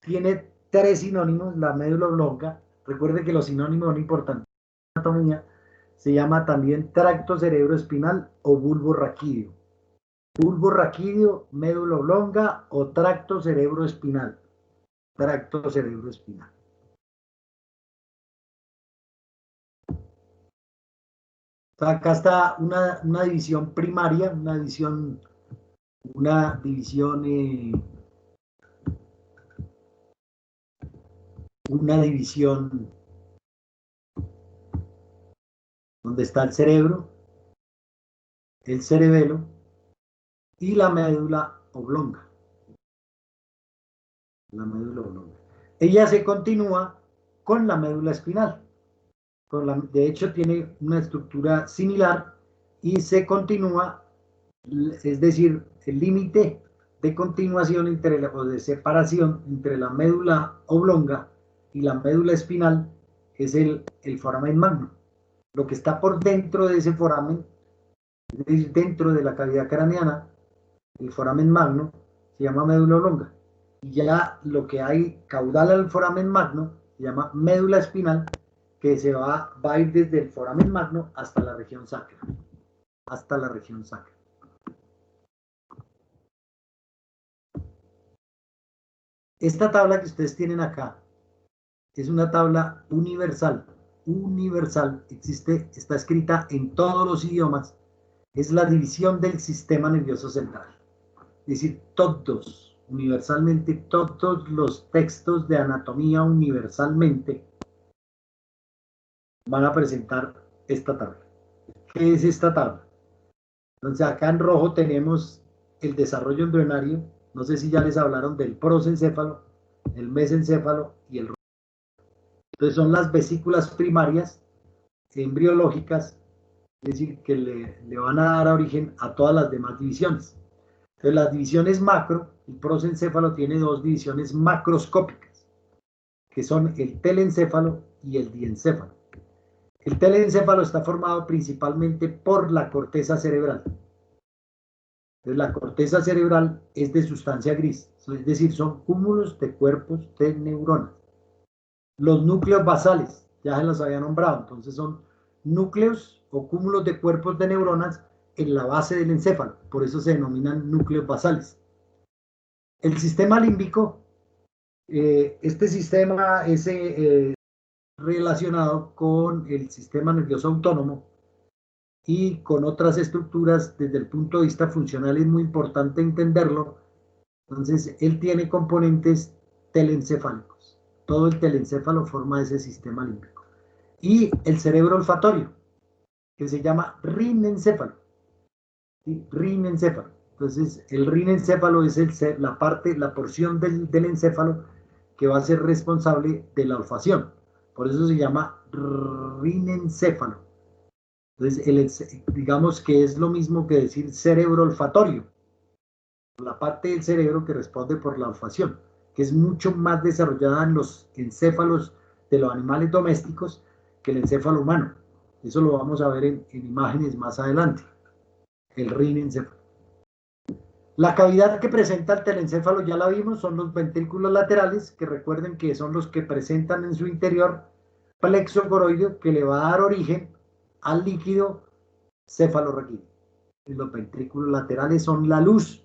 tiene 3 sinónimos, la médula oblonga. Recuerde que los sinónimos son importantes en anatomía. Se llama también tracto cerebroespinal o bulbo raquídeo. Bulbo raquídeo, médula oblonga o tracto cerebroespinal. Tracto cerebroespinal. Acá está una división primaria, una división donde está el cerebro, el cerebelo y la médula oblonga. La médula oblonga. Ella se continúa con la médula espinal. De hecho, tiene una estructura similar y se continúa, es decir, el límite de continuación o de separación entre la médula oblonga y la médula espinal es el foramen magno. Lo que está por dentro de ese foramen, es decir, dentro de la cavidad craneana, el foramen magno se llama médula oblonga. Y ya lo que hay caudal al foramen magno se llama médula espinal, que se va a ir desde el foramen magno hasta la región sacra. Hasta la región sacra. Esta tabla que ustedes tienen acá es una tabla universal. Universal. Está escrita en todos los idiomas. Es la división del sistema nervioso central. Es decir, universalmente, todos los textos de anatomía universalmente van a presentar esta tabla. ¿Qué es esta tabla? Entonces acá en rojo tenemos el desarrollo embrionario. No sé si ya les hablaron del prosencéfalo, el mesencéfalo y el... Entonces son las vesículas primarias embriológicas, es decir, que le van a dar origen a todas las demás divisiones. Entonces, las divisiones macro, el prosencéfalo tiene dos divisiones macroscópicas, que son el telencéfalo y el diencéfalo. El telencéfalo está formado principalmente por la corteza cerebral. Entonces, la corteza cerebral es de sustancia gris, es decir, son cúmulos de cuerpos de neuronas. Los núcleos basales, ya se los había nombrado, entonces son núcleos o cúmulos de cuerpos de neuronas en la base del encéfalo, por eso se denominan núcleos basales. El sistema límbico, este sistema es relacionado con el sistema nervioso autónomo y con otras estructuras. Desde el punto de vista funcional es muy importante entenderlo. Entonces, él tiene componentes telencefálicos. Todo el telencéfalo forma ese sistema límbico. Y el cerebro olfatorio, que se llama rinencéfalo. ¿Sí? Rinencéfalo. Entonces, el rinencéfalo es la porción del encéfalo que va a ser responsable de la olfacción. Por eso se llama rinencéfalo. Entonces, digamos que es lo mismo que decir cerebro olfatorio. La parte del cerebro que responde por la olfacción, que es mucho más desarrollada en los encéfalos de los animales domésticos que el encéfalo humano. Eso lo vamos a ver en imágenes más adelante. El rinencéfalo. La cavidad que presenta el telencéfalo ya la vimos, son los ventrículos laterales, que recuerden que son los que presentan en su interior plexo coroideo, que le va a dar origen al líquido cefalorraquídeo. Y los ventrículos laterales son la luz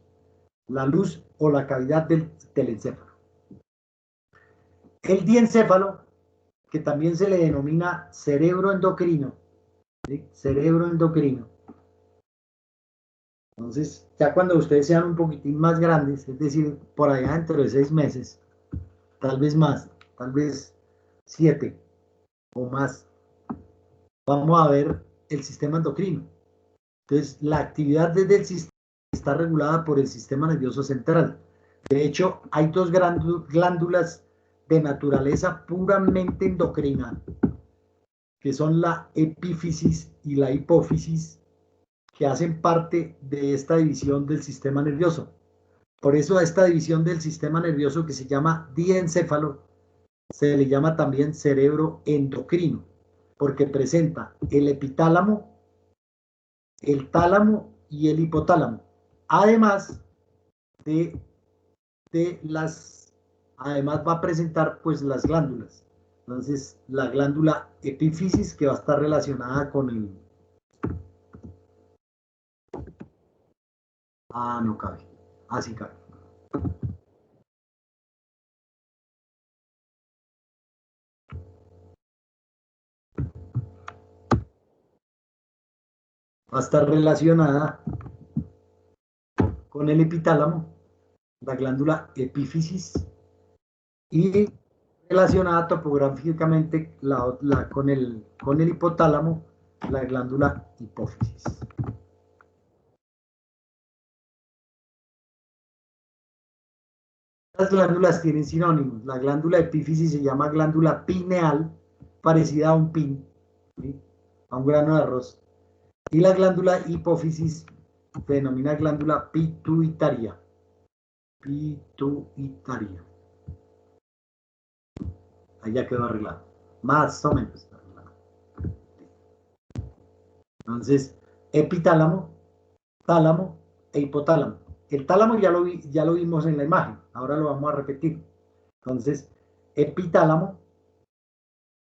o la cavidad del telencéfalo. El diencéfalo, que también se le denomina cerebro endocrino, ¿sí? Cerebro endocrino. Entonces, ya cuando ustedes sean un poquitín más grandes, es decir, por allá dentro de 6 meses, tal vez más, tal vez 7 o más, vamos a ver el sistema endocrino. Entonces, la actividad desde el sistema está regulada por el sistema nervioso central. De hecho, hay dos glándulas de naturaleza puramente endocrina, que son la epífisis y la hipófisis, que hacen parte de esta división del sistema nervioso. Por eso a esta división del sistema nervioso, que se llama diencéfalo, se le llama también cerebro endocrino, porque presenta el epitálamo, el tálamo y el hipotálamo, además además va a presentar pues las glándulas. Entonces, la glándula epífisis, que va a estar relacionada con el... no cabe. Sí cabe. Va a estar relacionada con el epitálamo, la glándula epífisis, y relacionada topográficamente con el hipotálamo, la glándula hipófisis. Las glándulas tienen sinónimos. La glándula epífisis se llama glándula pineal, parecida a un pin, ¿sí? A un grano de arroz. Y la glándula hipófisis se denomina glándula pituitaria. Pituitaria. Ahí ya quedó arreglado. Más o menos arreglado. Entonces, epitálamo, tálamo e hipotálamo. El tálamo ya lo vimos en la imagen, ahora lo vamos a repetir. Entonces, epitálamo,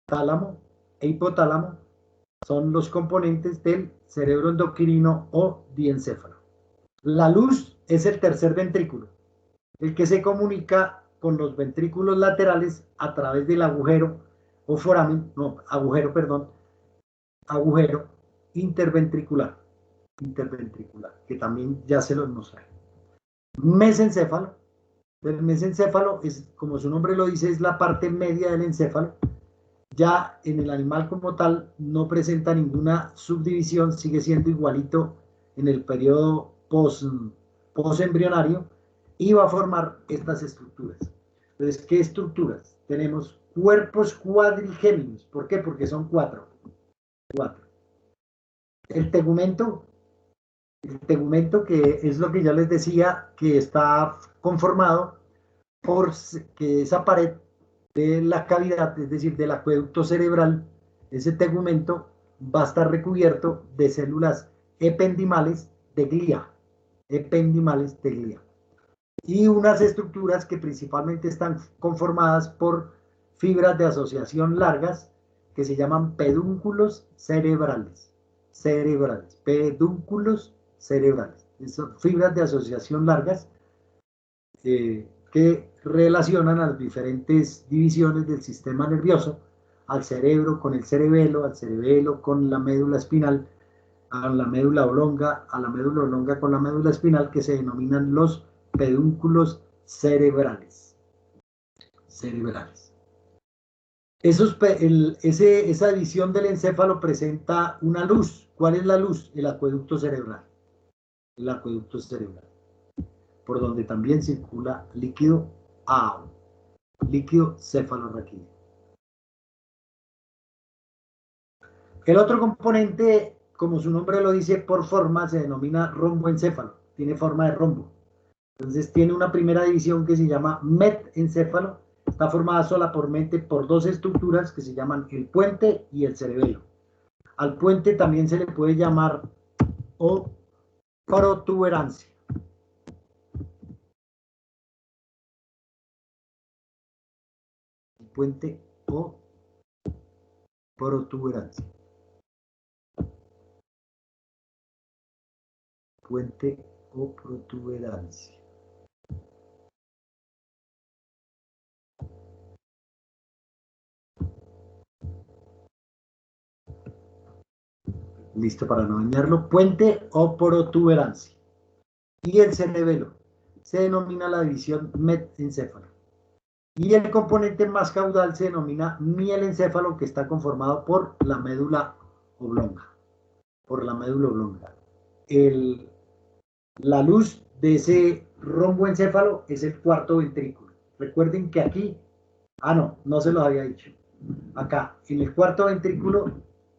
tálamo e hipotálamo son los componentes del cerebro endocrino o diencéfalo. La luz es el tercer ventrículo, el que se comunica con los ventrículos laterales a través del agujero interventricular, que también ya se los mostré. Mesencéfalo. El mesencéfalo es, como su nombre lo dice, es la parte media del encéfalo. Ya en el animal como tal no presenta ninguna subdivisión, sigue siendo igualito en el periodo posembrionario y va a formar estas estructuras. Entonces, ¿qué estructuras? Tenemos cuerpos cuadrigéminos. ¿Por qué? Porque son 4. 4. El tegumento que es lo que ya les decía, que está conformado por que esa pared de la cavidad, es decir, del acueducto cerebral, ese tegumento va a estar recubierto de células ependimales de glía, y unas estructuras que principalmente están conformadas por fibras de asociación largas que se llaman pedúnculos cerebrales, pedúnculos cerebrales. Son fibras de asociación largas que relacionan a las diferentes divisiones del sistema nervioso, al cerebro con el cerebelo, al cerebelo con la médula espinal, a la médula oblonga, a la médula oblonga con la médula espinal, que se denominan los pedúnculos cerebrales. Esa división del encéfalo presenta una luz. ¿Cuál es la luz? El acueducto cerebral. El acueducto cerebral, por donde también circula líquido AO, líquido cefalorraquídeo. El otro componente, como su nombre lo dice, por forma se denomina romboencéfalo, tiene forma de rombo. Entonces tiene una primera división que se llama metencéfalo, está formada solamente por dos estructuras que se llaman el puente y el cerebelo. Al puente también se le puede llamar o protuberancia. El puente o protuberancia. Puente o protuberancia. Listo para no dañarlo. Puente o protuberancia. Y el cerebelo se denomina la división metencéfalo. Y el componente más caudal se denomina mielencéfalo, que está conformado por la médula oblonga. La luz de ese romboencéfalo es el cuarto ventrículo. Recuerden que aquí, no se los había dicho. Acá, en el cuarto ventrículo,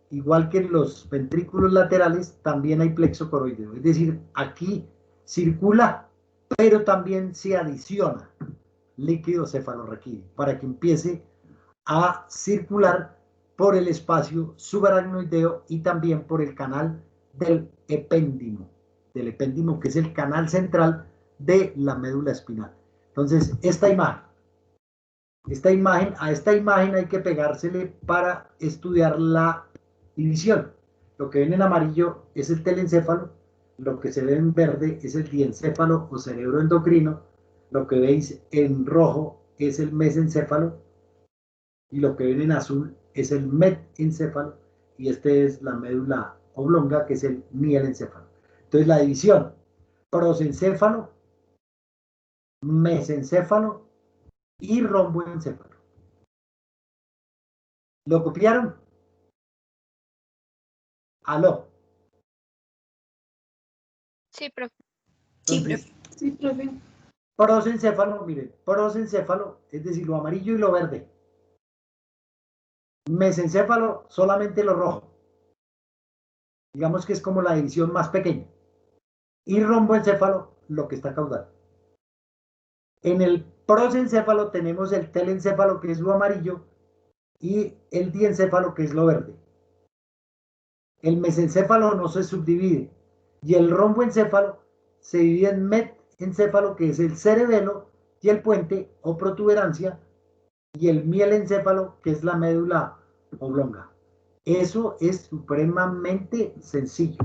igual que en los ventrículos laterales, también hay plexo coroideo. Es decir, aquí circula, pero también se adiciona líquido cefalorraquídeo para que empiece a circular por el espacio subaracnoideo y también por el canal del epéndimo, que es el canal central de la médula espinal. Entonces, a esta imagen hay que pegársele para estudiar la división. Lo que ven en amarillo es el telencéfalo, lo que se ve en verde es el diencéfalo o cerebro endocrino, lo que veis en rojo es el mesencéfalo y lo que ven en azul es el metencéfalo, y este es la médula oblonga, que es el mielencéfalo. Entonces la división: prosencéfalo, mesencéfalo y romboencéfalo. ¿Lo copiaron? ¿Aló? Sí, profe. Entonces, Sí, profe. prosencéfalo, miren, prosencéfalo, es decir, lo amarillo y lo verde. Mesencéfalo, solamente lo rojo. Digamos que es como la división más pequeña. Y romboencéfalo, lo que está caudal. En el prosencéfalo tenemos el telencéfalo, que es lo amarillo, y el diencéfalo, que es lo verde. El mesencéfalo no se subdivide, y el romboencéfalo se divide en metencéfalo, que es el cerebelo, y el puente o protuberancia, y el mielencéfalo, que es la médula oblonga. Eso es supremamente sencillo,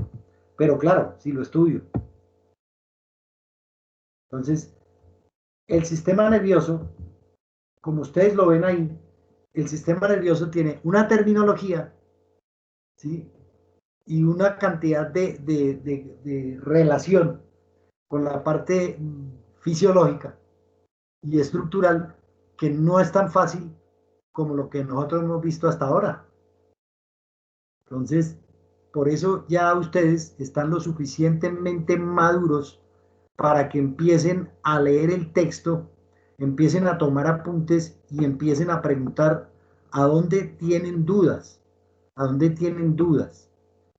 pero claro, si lo estudio. Entonces, el sistema nervioso, como ustedes lo ven ahí, el sistema nervioso tiene una terminología, ¿sí?, y una cantidad de relación con la parte fisiológica y estructural que no es tan fácil como lo que nosotros hemos visto hasta ahora. Entonces, por eso ya ustedes están lo suficientemente maduros para que empiecen a leer el texto, empiecen a tomar apuntes y empiecen a preguntar a dónde tienen dudas, ¿A dónde tienen dudas?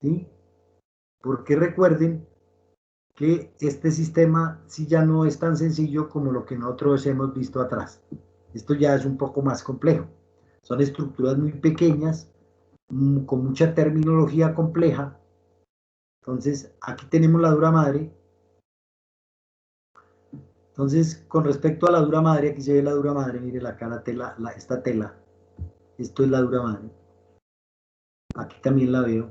¿Sí? Porque recuerden que este sistema sí ya no es tan sencillo como lo que nosotros hemos visto atrás. Esto ya es un poco más complejo. Son estructuras muy pequeñas, con mucha terminología compleja. Entonces, aquí tenemos la dura madre. Entonces, con respecto a la dura madre, aquí se ve la dura madre, mire la cara tela, esta tela. Esto es la dura madre. Aquí también la veo.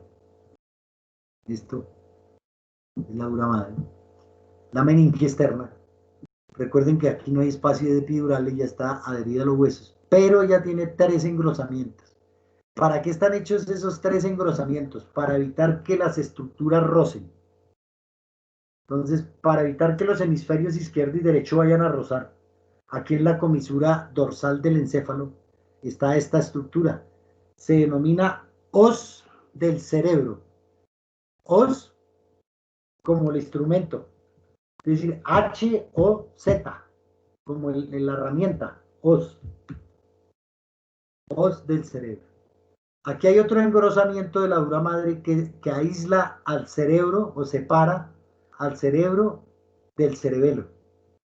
Esto es la dura madre. La meninge externa. Recuerden que aquí no hay espacio de epidural y ya está adherida a los huesos. Pero ella tiene 3 engrosamientos. ¿Para qué están hechos esos 3 engrosamientos? Para evitar que las estructuras rocen. Entonces, para evitar que los hemisferios izquierdo y derecho vayan a rozar, aquí en la comisura dorsal del encéfalo está esta estructura. Se denomina hoz del cerebro. Hoz como el instrumento. Es decir, H-O-Z, como la herramienta, hoz. Hoz del cerebro. Aquí hay otro engrosamiento de la dura madre que aísla al cerebro o separa al cerebro del cerebelo.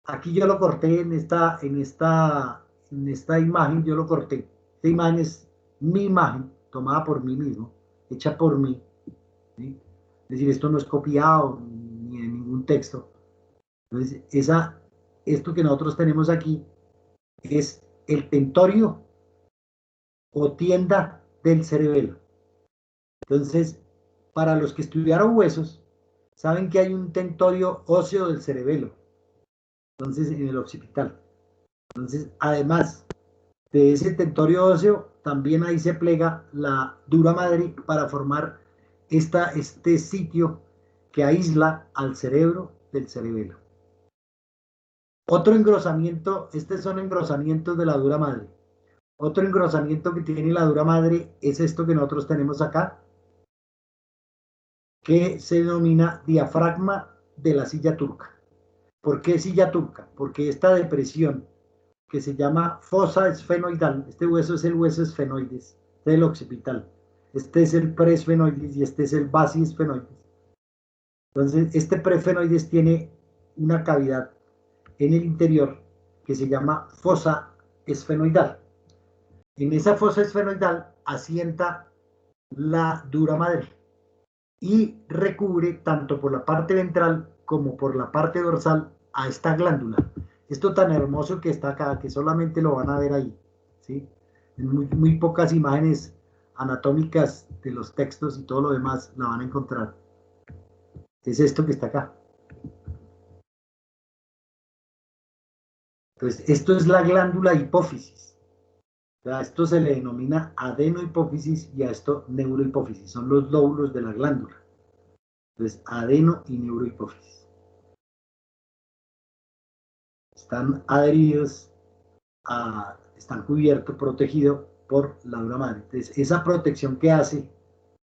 Aquí yo lo corté en esta imagen, yo lo corté. Esta imagen es mi imagen, tomada por mí mismo, hecha por mí. ¿Sí? Es decir, esto no es copiado ni de ningún texto. Entonces, esto que nosotros tenemos aquí es el tentorio o tienda del cerebelo. Entonces, para los que estudiaron huesos, saben que hay un tentorio óseo del cerebelo, entonces en el occipital. Entonces, además de ese tentorio óseo, también ahí se plega la dura madre para formar este sitio que aísla al cerebro del cerebelo. Otro engrosamiento, estos son engrosamientos de la dura madre. Otro engrosamiento que tiene la dura madre es esto que nosotros tenemos acá, que se denomina diafragma de la silla turca. ¿Por qué silla turca? Porque esta depresión que se llama fosa esfenoidal, este hueso es el hueso esfenoides del occipital, este es el preesfenoides y este es el basiesfenoides. Entonces, este preesfenoides tiene una cavidad en el interior que se llama fosa esfenoidal. En esa fosa esfenoidal asienta la dura madre y recubre tanto por la parte ventral como por la parte dorsal a esta glándula. Esto tan hermoso que está acá, que solamente lo van a ver ahí, ¿sí? En muy pocas imágenes anatómicas de los textos y todo lo demás la van a encontrar. Es esto que está acá. Entonces, esto es la glándula hipófisis. O sea, esto se le denomina adenohipófisis y a esto neurohipófisis. Son los lóbulos de la glándula. Entonces, adeno y neurohipófisis. Están adheridos, están cubiertos, protegidos por la dura madre. Entonces, esa protección que hace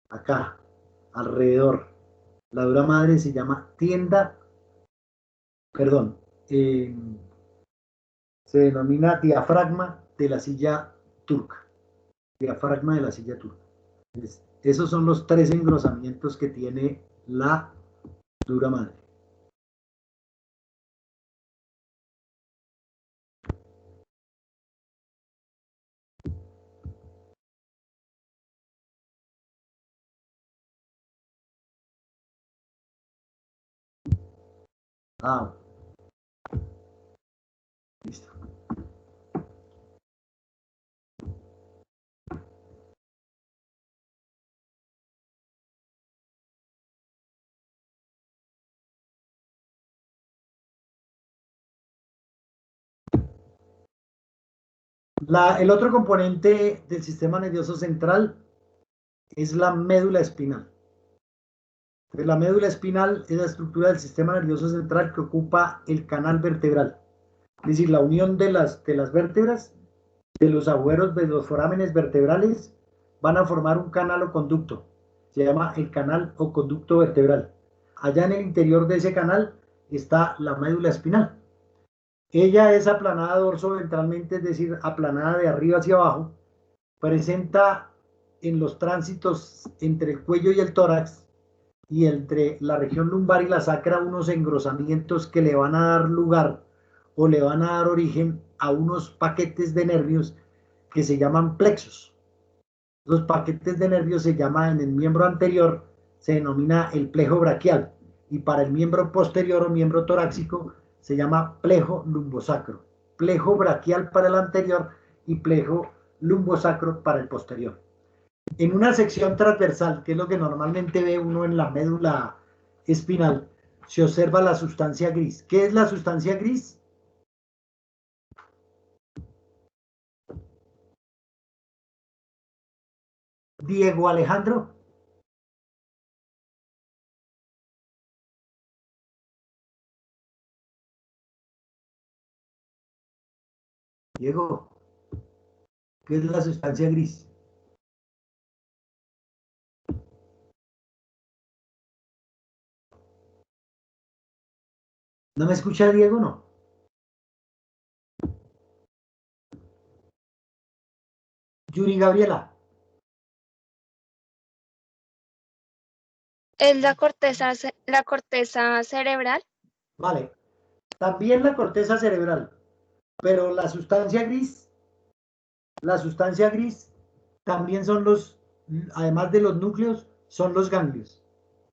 acá, alrededor, la dura madre se llama se denomina diafragma de la silla turca. Diafragma de la silla turca. Entonces, esos son los 3 engrosamientos que tiene la dura madre. Listo. El otro componente del sistema nervioso central es la médula espinal. Entonces, la médula espinal es la estructura del sistema nervioso central que ocupa el canal vertebral. Es decir, la unión de las vértebras, de los agujeros de los forámenes vertebrales, van a formar un canal o conducto. Se llama el canal o conducto vertebral. Allá en el interior de ese canal está la médula espinal. Ella es aplanada dorso-ventralmente, es decir, aplanada de arriba hacia abajo. Presenta en los tránsitos entre el cuello y el tórax y entre la región lumbar y la sacra unos engrosamientos que le van a dar lugar o le van a dar origen a unos paquetes de nervios que se llaman plexos. Los paquetes de nervios se llaman, en el miembro anterior se denomina el plejo braquial, y para el miembro posterior o miembro torácico se llama plejo lumbosacro. Plejo braquial para el anterior y plejo lumbosacro para el posterior. En una sección transversal, que es lo que normalmente ve uno en la médula espinal, se observa la sustancia gris. ¿Qué es la sustancia gris? Diego Alejandro. Diego, ¿qué es la sustancia gris? ¿No me escucha Diego, no? Yuri Gabriela. ¿Es la corteza cerebral? Vale. También la corteza cerebral, pero la sustancia gris también son además de los núcleos, son los ganglios.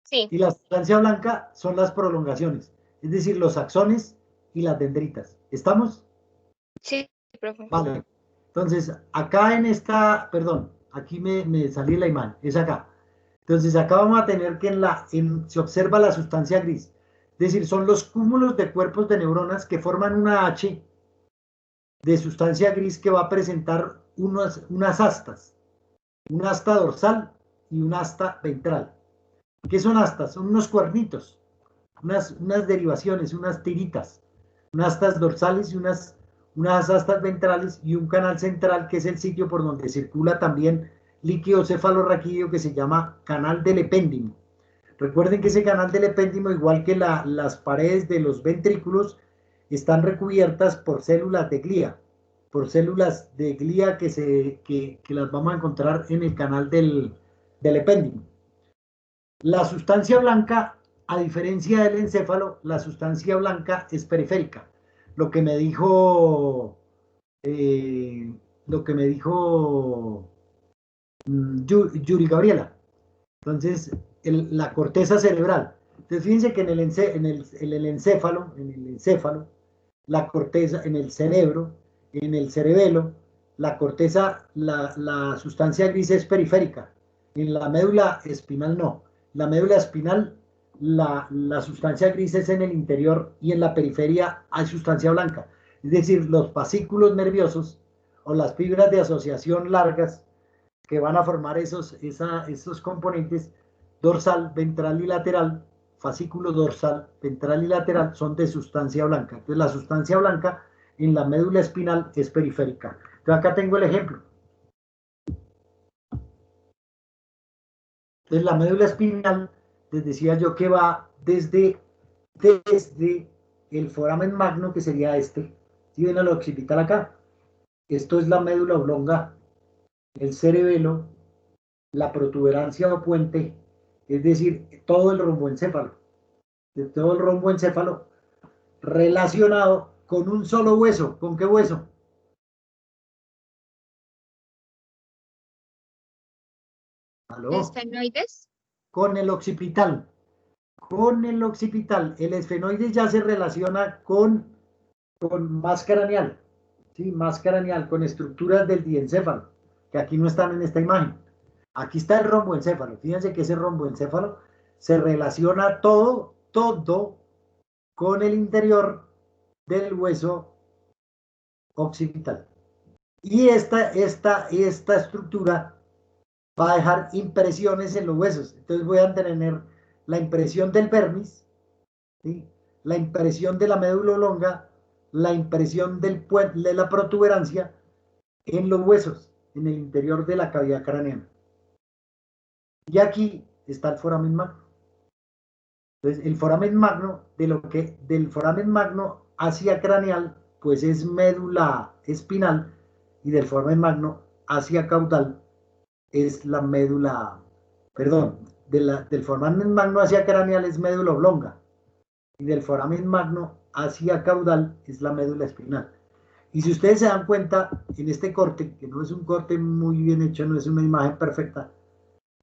Sí. Y la sustancia blanca son las prolongaciones, es decir, los axones y las dendritas. ¿Estamos? Sí, profe. Vale. Entonces, acá en esta, perdón, aquí me salí la imagen, es acá. Entonces, acá vamos a tener que se observa la sustancia gris. Es decir, son los cúmulos de cuerpos de neuronas que forman una H de sustancia gris que va a presentar unas astas, una asta dorsal y una asta ventral. ¿Qué son astas? Son unos cuernitos, unas derivaciones, unas tiritas, unas astas dorsales y unas astas ventrales y un canal central que es el sitio por donde circula también líquido cefalorraquídeo que se llama canal del epéndimo. Recuerden que ese canal del epéndimo, igual que las paredes de los ventrículos, están recubiertas por células de glía, que las vamos a encontrar en el canal del epéndimo. La sustancia blanca, a diferencia del encéfalo, la sustancia blanca es periférica. Lo que me dijo Yuri Gabriela. Entonces, la corteza cerebral. Entonces, fíjense que en el encéfalo, la corteza, en el cerebro, en el cerebelo, la corteza, la sustancia gris es periférica. En la médula espinal no. La médula espinal, la sustancia gris es en el interior y en la periferia hay sustancia blanca. Es decir, los fascículos nerviosos o las fibras de asociación largas que van a formar esos componentes dorsal, ventral y lateral, fascículo dorsal, ventral y lateral, son de sustancia blanca. Entonces, la sustancia blanca en la médula espinal es periférica. Entonces, acá tengo el ejemplo. Entonces, la médula espinal, les decía yo que va desde el foramen magno, que sería este. Si ven al occipital acá, esto es la médula oblonga, el cerebelo, la protuberancia o puente, es decir, todo el romboencéfalo. Todo el romboencéfalo relacionado con un solo hueso. ¿Con qué hueso? ¿Aló? ¿Esfenoides? Con el occipital. Con el occipital. El esfenoides ya se relaciona con más craneal. ¿Sí? Más craneal, con estructuras del diencéfalo, que aquí no están en esta imagen. Aquí está el romboencéfalo. Fíjense que ese romboencéfalo se relaciona todo con el interior del hueso occipital. Y esta estructura va a dejar impresiones en los huesos. Entonces voy a tener la impresión del vermis, ¿sí? La impresión de la médula oblonga, la impresión de la protuberancia en los huesos, en el interior de la cavidad craneana. Y aquí está el foramen magno. Entonces, el foramen magno, del foramen magno hacia craneal, pues es médula espinal, y del foramen magno hacia caudal es la médula, perdón, del foramen magno hacia craneal es médula oblonga, y del foramen magno hacia caudal es la médula espinal. Y si ustedes se dan cuenta, en este corte, que no es un corte muy bien hecho, no es una imagen perfecta,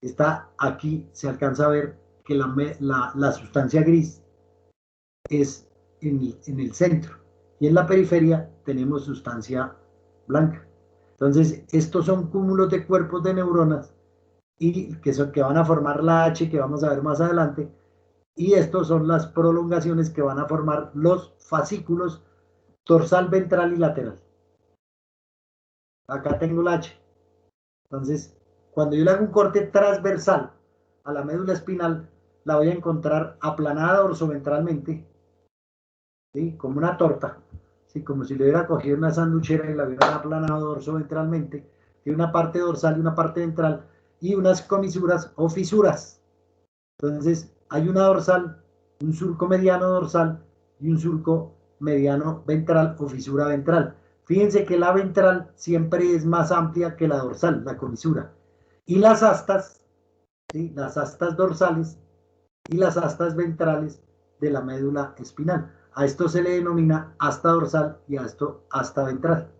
está aquí, se alcanza a ver que la sustancia gris es en el centro, y en la periferia tenemos sustancia blanca. Entonces, estos son cúmulos de cuerpos de neuronas y que van a formar la H que vamos a ver más adelante, y estos son las prolongaciones que van a formar los fascículos dorsal, ventral y lateral. Acá tengo la H. Entonces, cuando yo le hago un corte transversal a la médula espinal, la voy a encontrar aplanada dorsoventralmente, ¿sí? Como una torta, ¿sí? Como si le hubiera cogido una sanduchera y la hubiera aplanado dorsoventralmente. Tiene una parte dorsal y una parte ventral y unas comisuras o fisuras. Entonces, hay una dorsal, un surco mediano dorsal y un surco mediano ventral o fisura ventral. Fíjense que la ventral siempre es más amplia que la dorsal, la comisura. Y las astas, ¿sí? Las astas dorsales y las astas ventrales de la médula espinal. A esto se le denomina asta dorsal y a esto asta ventral.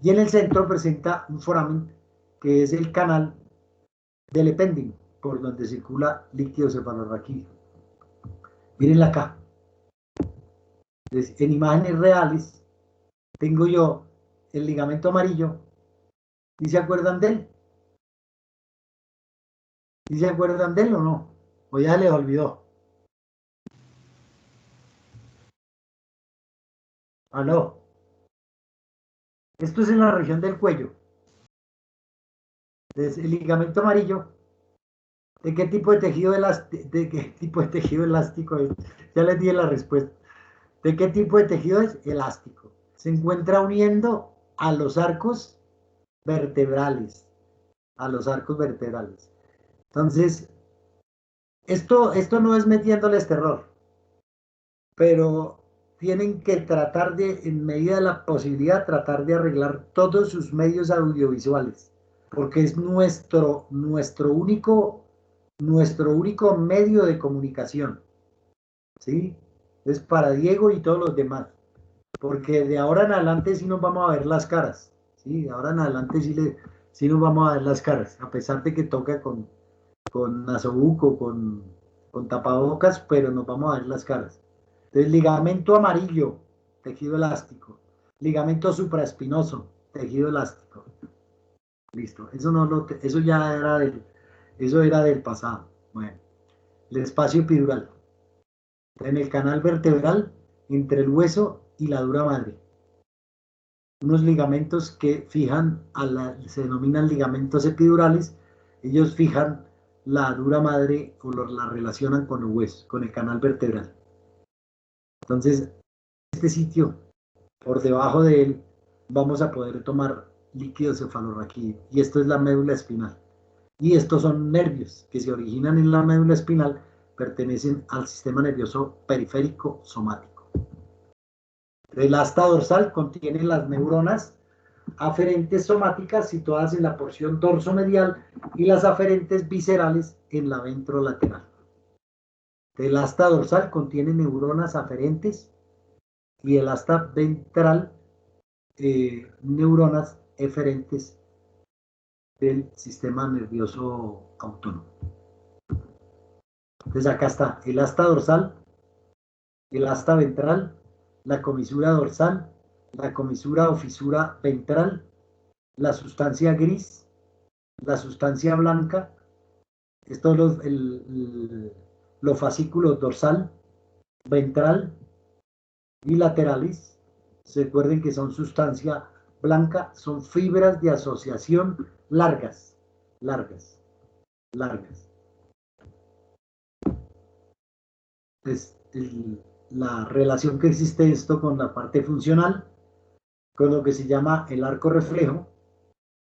Y en el centro presenta un foramen que es el canal del epéndimo, por donde circula líquido cefalorraquídeo. Mírenla acá. Entonces, en imágenes reales tengo yo el ligamento amarillo. ¿Y se acuerdan de él? ¿Y se acuerdan de él o no? O ya les olvidó. ¿Aló? Esto es en la región del cuello. Entonces, el ligamento amarillo, ¿de qué tipo de tejido elástico es? Ya les di la respuesta. ¿De qué tipo de tejido es? Elástico. Se encuentra uniendo a los arcos vertebrales. A los arcos vertebrales. Entonces, esto no es metiéndoles terror, pero tienen que tratar de, en medida de la posibilidad, tratar de arreglar todos sus medios audiovisuales, porque es nuestro único medio de comunicación, ¿sí? Es para Diego y todos los demás, porque de ahora en adelante sí nos vamos a ver las caras, ¿sí? De ahora en adelante sí nos vamos a ver las caras, a pesar de que toca con nasobuco, con tapabocas, pero nos vamos a ver las caras. Entonces, ligamento amarillo, tejido elástico. Ligamento supraespinoso, tejido elástico. Listo. Eso ya era del pasado. Bueno, el espacio epidural. En el canal vertebral, entre el hueso y la dura madre. Unos ligamentos que fijan, se denominan ligamentos epidurales. Ellos fijan la dura madre o la relacionan con el hueso, con el canal vertebral. Entonces, este sitio, por debajo de él, vamos a poder tomar líquido cefalorraquídeo. Y esto es la médula espinal. Y estos son nervios que se originan en la médula espinal, pertenecen al sistema nervioso periférico somático. El asta dorsal contiene las neuronas aferentes somáticas situadas en la porción dorsomedial y las aferentes viscerales en la ventrolateral. El asta dorsal contiene neuronas aferentes y el asta ventral neuronas eferentes del sistema nervioso autónomo. Entonces acá está el asta dorsal, el asta ventral, la comisura dorsal, la comisura o fisura ventral, la sustancia gris, la sustancia blanca, estos los fascículos dorsal, ventral y laterales. Recuerden que son sustancia blanca, son fibras de asociación largas. Es la relación que existe esto con la parte funcional, con lo que se llama el arco reflejo,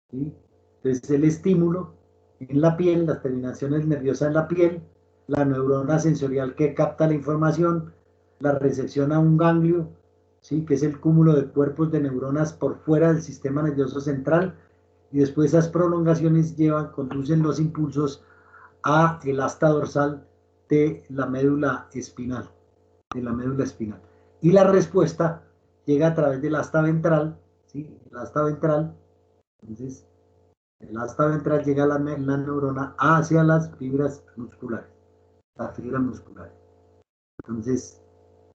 ¿sí? Entonces el estímulo en la piel, las terminaciones nerviosas en la piel, la neurona sensorial que capta la información, la recepción a un ganglio, ¿sí? Que es el cúmulo de cuerpos de neuronas por fuera del sistema nervioso central, y después esas prolongaciones conducen los impulsos a el asta dorsal de la médula espinal, Y la respuesta llega a través del asta ventral, ¿sí? El asta ventral, entonces, el asta ventral llega a la neurona hacia las fibras musculares, Entonces,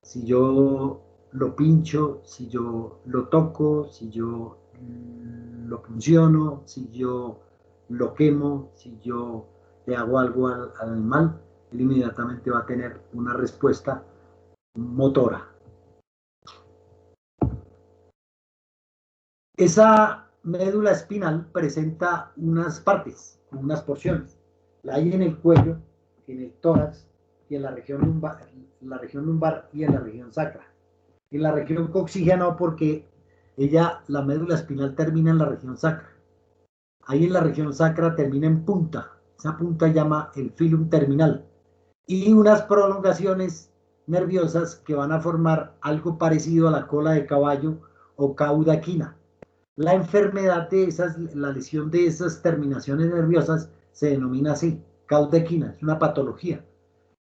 si yo lo pincho, si yo lo toco, si yo lo punciono, si yo lo quemo, si yo le hago algo al animal, él inmediatamente va a tener una respuesta motora. Esa médula espinal presenta unas partes, unas porciones. La hay en el cuello, en el tórax y en la región lumbar, y en la región sacra. En la región coxígea no, porque la médula espinal termina en la región sacra. Ahí en la región sacra termina en punta. Esa punta llama el filum terminal. Y unas prolongaciones nerviosas que van a formar algo parecido a la cola de caballo o cauda equina. La enfermedad de la lesión de esas terminaciones nerviosas se denomina así, cauda equina. Es una patología,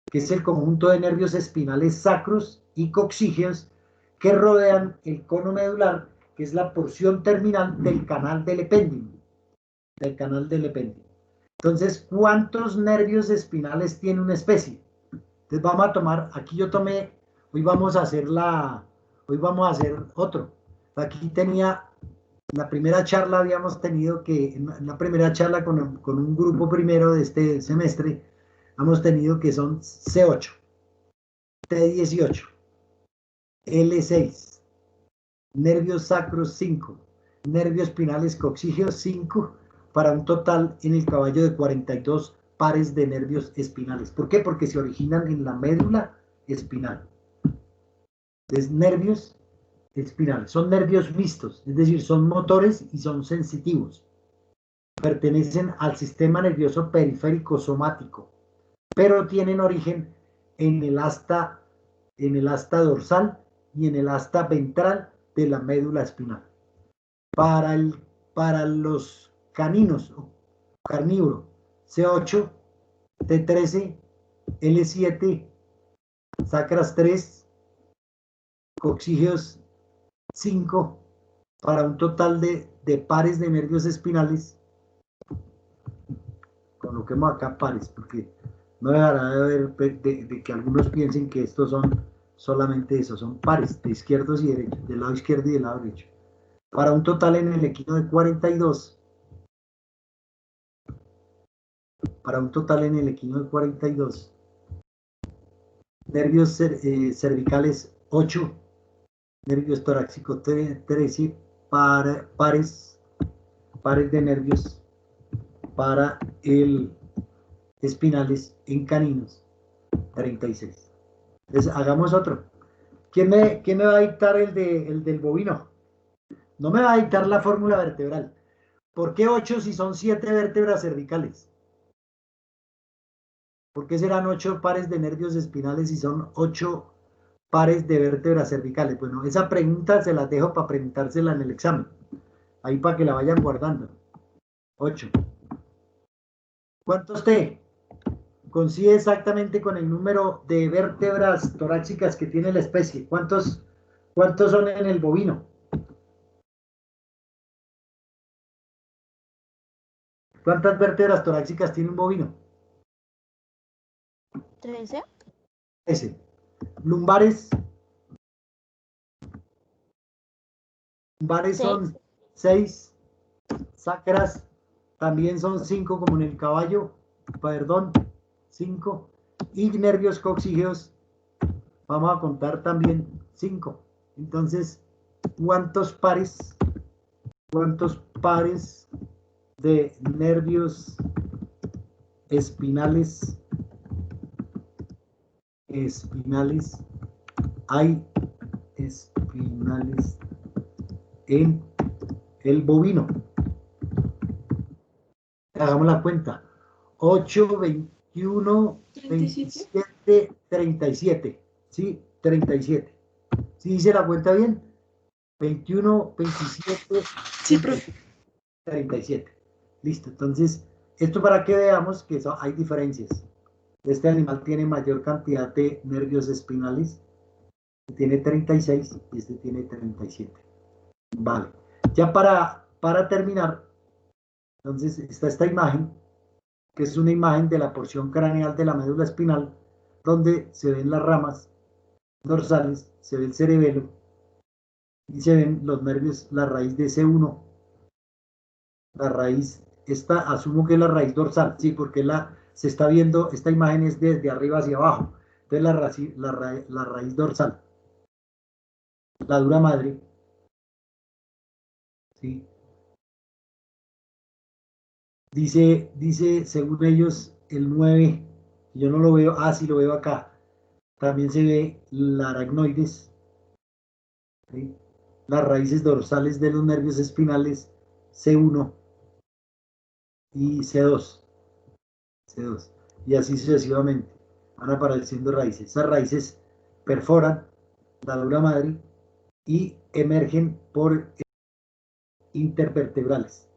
que es el conjunto de nervios espinales sacros y coxígeos que rodean el cono medular, que es la porción terminal del canal del epéndimo. Entonces, ¿cuántos nervios espinales tiene una especie? Entonces vamos a tomar, hoy vamos a hacer otro. Aquí tenía, en la primera charla habíamos tenido en la primera charla con un grupo primero de este semestre, hemos tenido que son C8, T18, L6, nervios sacros 5, nervios espinales coxígeos 5, para un total en el caballo de 42 pares de nervios espinales. ¿Por qué? Porque se originan en la médula espinal. Entonces, nervios espinales son nervios mixtos, es decir, son motores y son sensitivos. Pertenecen al sistema nervioso periférico somático, pero tienen origen en el asta dorsal y en el asta ventral de la médula espinal. Para los caninos o carnívoro, C8, T13, L7, sacras 3, coxígeos 5, para un total de pares de nervios espinales. Coloquemos acá pares, porque no dejará de haber de que algunos piensen que estos son solamente eso, son pares de izquierdos y derechos, del lado izquierdo y del lado derecho. Para un total en el equino de 42. Nervios cervicales 8, nervios torácicos 13, pares de nervios para el espinales en caninos 36. Entonces hagamos otro. ¿Quién me va a dictar el del bovino? No me va a dictar la fórmula vertebral. ¿Por qué 8 si son 7 vértebras cervicales? ¿Por qué serán 8 pares de nervios espinales si son 8 pares de vértebras cervicales? Bueno, esa pregunta se la dejo para preguntársela en el examen. Ahí para que la vayan guardando. 8. ¿Cuántos T? Coincide exactamente con el número de vértebras torácicas que tiene la especie. ¿Cuántos son en el bovino? ¿Cuántas vértebras torácicas tiene un bovino? 13. 13. Lumbares son 6. Sacras también son 5, como en el caballo. Perdón, 5. Y nervios coxígeos, vamos a contar también 5. Entonces, ¿cuántos pares de nervios espinales hay en el bovino? Hagamos la cuenta. 8, 21, 27, 37. ¿Sí? 37. ¿Sí dice la cuenta bien? 21, 27, Sí, profe. 37. Listo, entonces, esto para que veamos que hay diferencias. Este animal tiene mayor cantidad de nervios espinales, tiene 36 y este tiene 37. Vale, ya para terminar, entonces está esta imagen, que es una imagen de la porción craneal de la médula espinal, donde se ven las ramas dorsales, se ve el cerebelo y se ven los nervios, la raíz de C1, la raíz, esta asumo que es la raíz dorsal, sí, porque se está viendo, esta imagen es desde arriba hacia abajo, entonces la raíz dorsal, la dura madre, ¿sí? Dice, según ellos, el 9, yo no lo veo, sí lo veo acá, también se ve la aracnoides, ¿sí? Las raíces dorsales de los nervios espinales, C1 y C2, y así sucesivamente, van apareciendo raíces. Esas raíces perforan la dura madre y emergen por intervertebrales.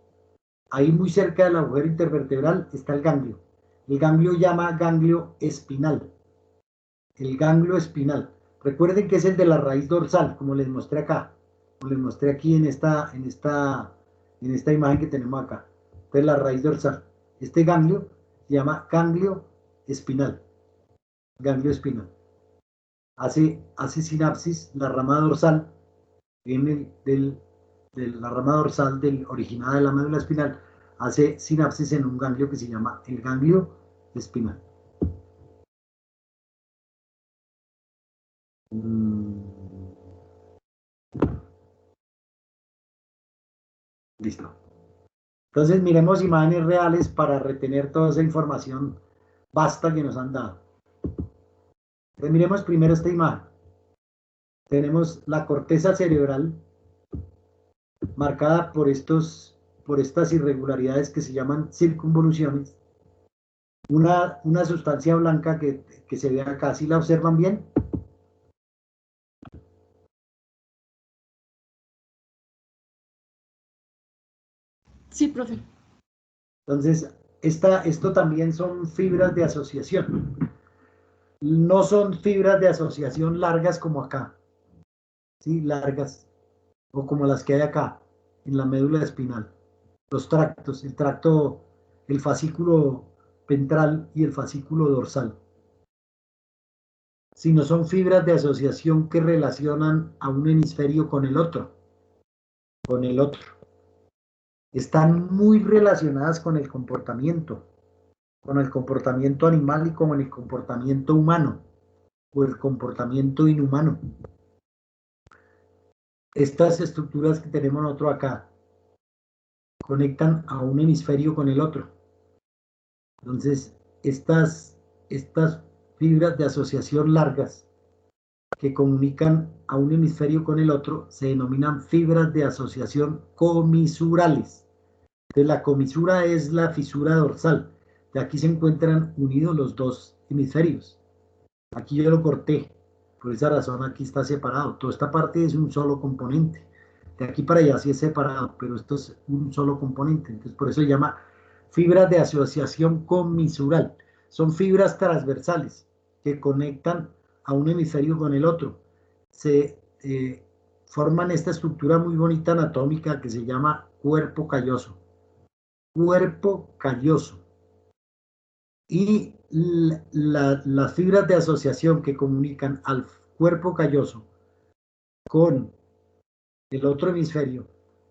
Ahí muy cerca del agujero intervertebral está el ganglio. El ganglio llama ganglio espinal. El ganglio espinal. Recuerden que es el de la raíz dorsal, como les mostré acá. Como les mostré aquí en esta imagen que tenemos acá. Entonces la raíz dorsal. Este ganglio se llama ganglio espinal. Ganglio espinal. Hace sinapsis la rama dorsal, viene de la rama dorsal originada de la médula espinal, hace sinapsis en un ganglio que se llama el ganglio espinal. Listo. Entonces miremos imágenes reales para retener toda esa información vasta que nos han dado. Entonces miremos primero esta imagen. Tenemos la corteza cerebral marcada por estas irregularidades que se llaman circunvoluciones. Una sustancia blanca que se ve acá, ¿sí la observan bien? Sí, profe. Entonces, esto también son fibras de asociación. No son fibras de asociación largas como acá, ¿sí? Largas, o como las que hay acá, en la médula espinal. Los tractos, el fascículo ventral y el fascículo dorsal. Sino son fibras de asociación que relacionan a un hemisferio con el otro. Están muy relacionadas con el comportamiento animal y con el comportamiento humano o el comportamiento inhumano. Estas estructuras que tenemos nosotros acá conectan a un hemisferio con el otro. Entonces, estas fibras de asociación largas que comunican a un hemisferio con el otro se denominan fibras de asociación comisurales. Entonces, la comisura es la fisura dorsal. De aquí se encuentran unidos los dos hemisferios. Aquí yo lo corté, por esa razón aquí está separado. Toda esta parte es un solo componente. De aquí para allá sí es separado, pero esto es un solo componente. Entonces por eso se llama fibras de asociación comisural. Son fibras transversales que conectan a un hemisferio con el otro. Se forman esta estructura muy bonita anatómica que se llama cuerpo calloso. Cuerpo calloso. Y las fibras de asociación que comunican al cuerpo calloso con el otro hemisferio,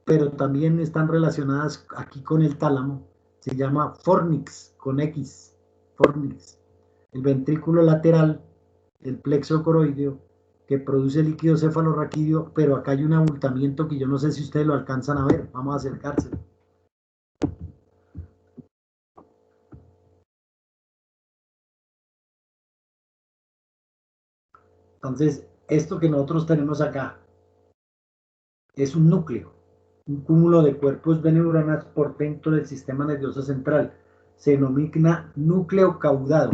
pero también están relacionadas aquí con el tálamo, se llama fornix, con X, fornix. El ventrículo lateral, el plexo coroideo, que produce líquido cefalorraquídeo, pero acá hay un abultamiento que yo no sé si ustedes lo alcanzan a ver, vamos a acercárselo. Entonces, esto que nosotros tenemos acá es un núcleo, un cúmulo de cuerpos de neuronas por dentro del sistema nervioso central. Se denomina núcleo caudado.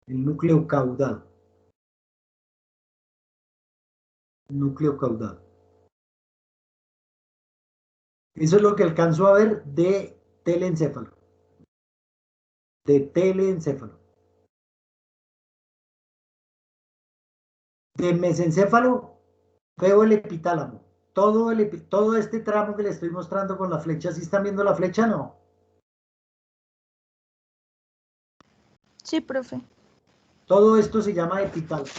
El núcleo caudado. Núcleo caudado. Eso es lo que alcanzo a ver de telencéfalo. De telencéfalo. De mesencéfalo veo el epitálamo. Todo este tramo que le estoy mostrando con la flecha, ¿sí están viendo la flecha? No. Sí, profe. Todo esto se llama epitálamo.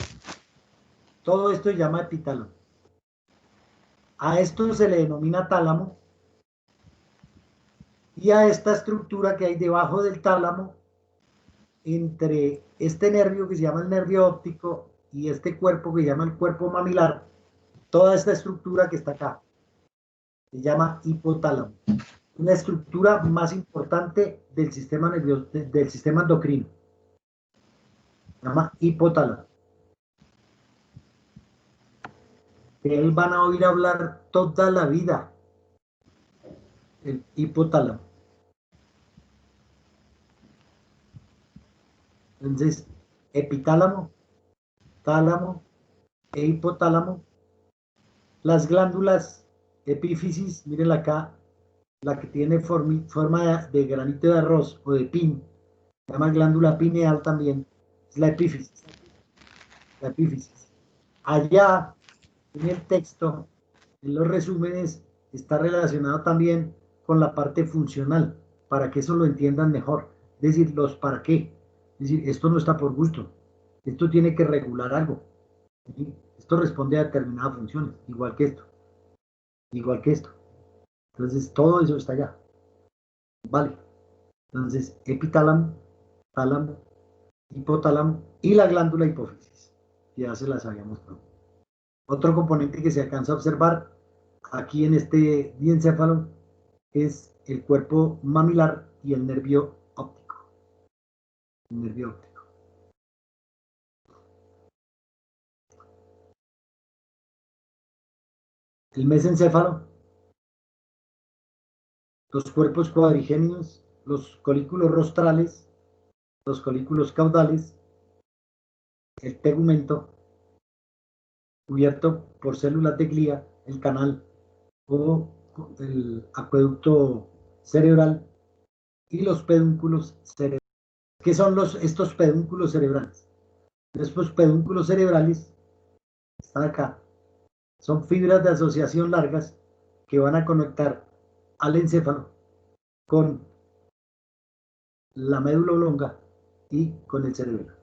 Todo esto se llama epitálamo. A esto se le denomina tálamo. Y a esta estructura que hay debajo del tálamo, entre este nervio que se llama el nervio óptico y este cuerpo que se llama el cuerpo mamilar, toda esta estructura que está acá se llama hipotálamo. Una estructura más importante del sistema nervioso, del sistema endocrino. Se llama hipotálamo. De él van a oír hablar toda la vida. El hipotálamo. Entonces, epitálamo, tálamo e hipotálamo. Las glándulas epífisis, miren acá, la que tiene forma de granito de arroz o de pin, se llama glándula pineal también, es la epífisis. La epífisis. Allá, en el texto, en los resúmenes, está relacionado también con la parte funcional, para que eso lo entiendan mejor. Es decir, los para qué. Es decir, esto no está por gusto. Esto tiene que regular algo. ¿Sí? Esto responde a determinadas funciones, igual que esto. Igual que esto. Entonces, todo eso está allá. Vale. Entonces, epitálamo, tálamo, hipotálamo y la glándula hipófisis. Ya se las había mostrado. Otro componente que se alcanza a observar aquí en este diencéfalo es el cuerpo mamilar y el nervio óptico. El nervio óptico. El mesencéfalo, los cuerpos cuadrigémeos, los colículos rostrales, los colículos caudales, el tegumento, cubierto por células de glía, el canal o el acueducto cerebral y los pedúnculos cerebrales. ¿Qué son estos pedúnculos cerebrales? Estos pedúnculos cerebrales están acá. Son fibras de asociación largas que van a conectar al encéfalo con la médula oblonga y con el cerebelo.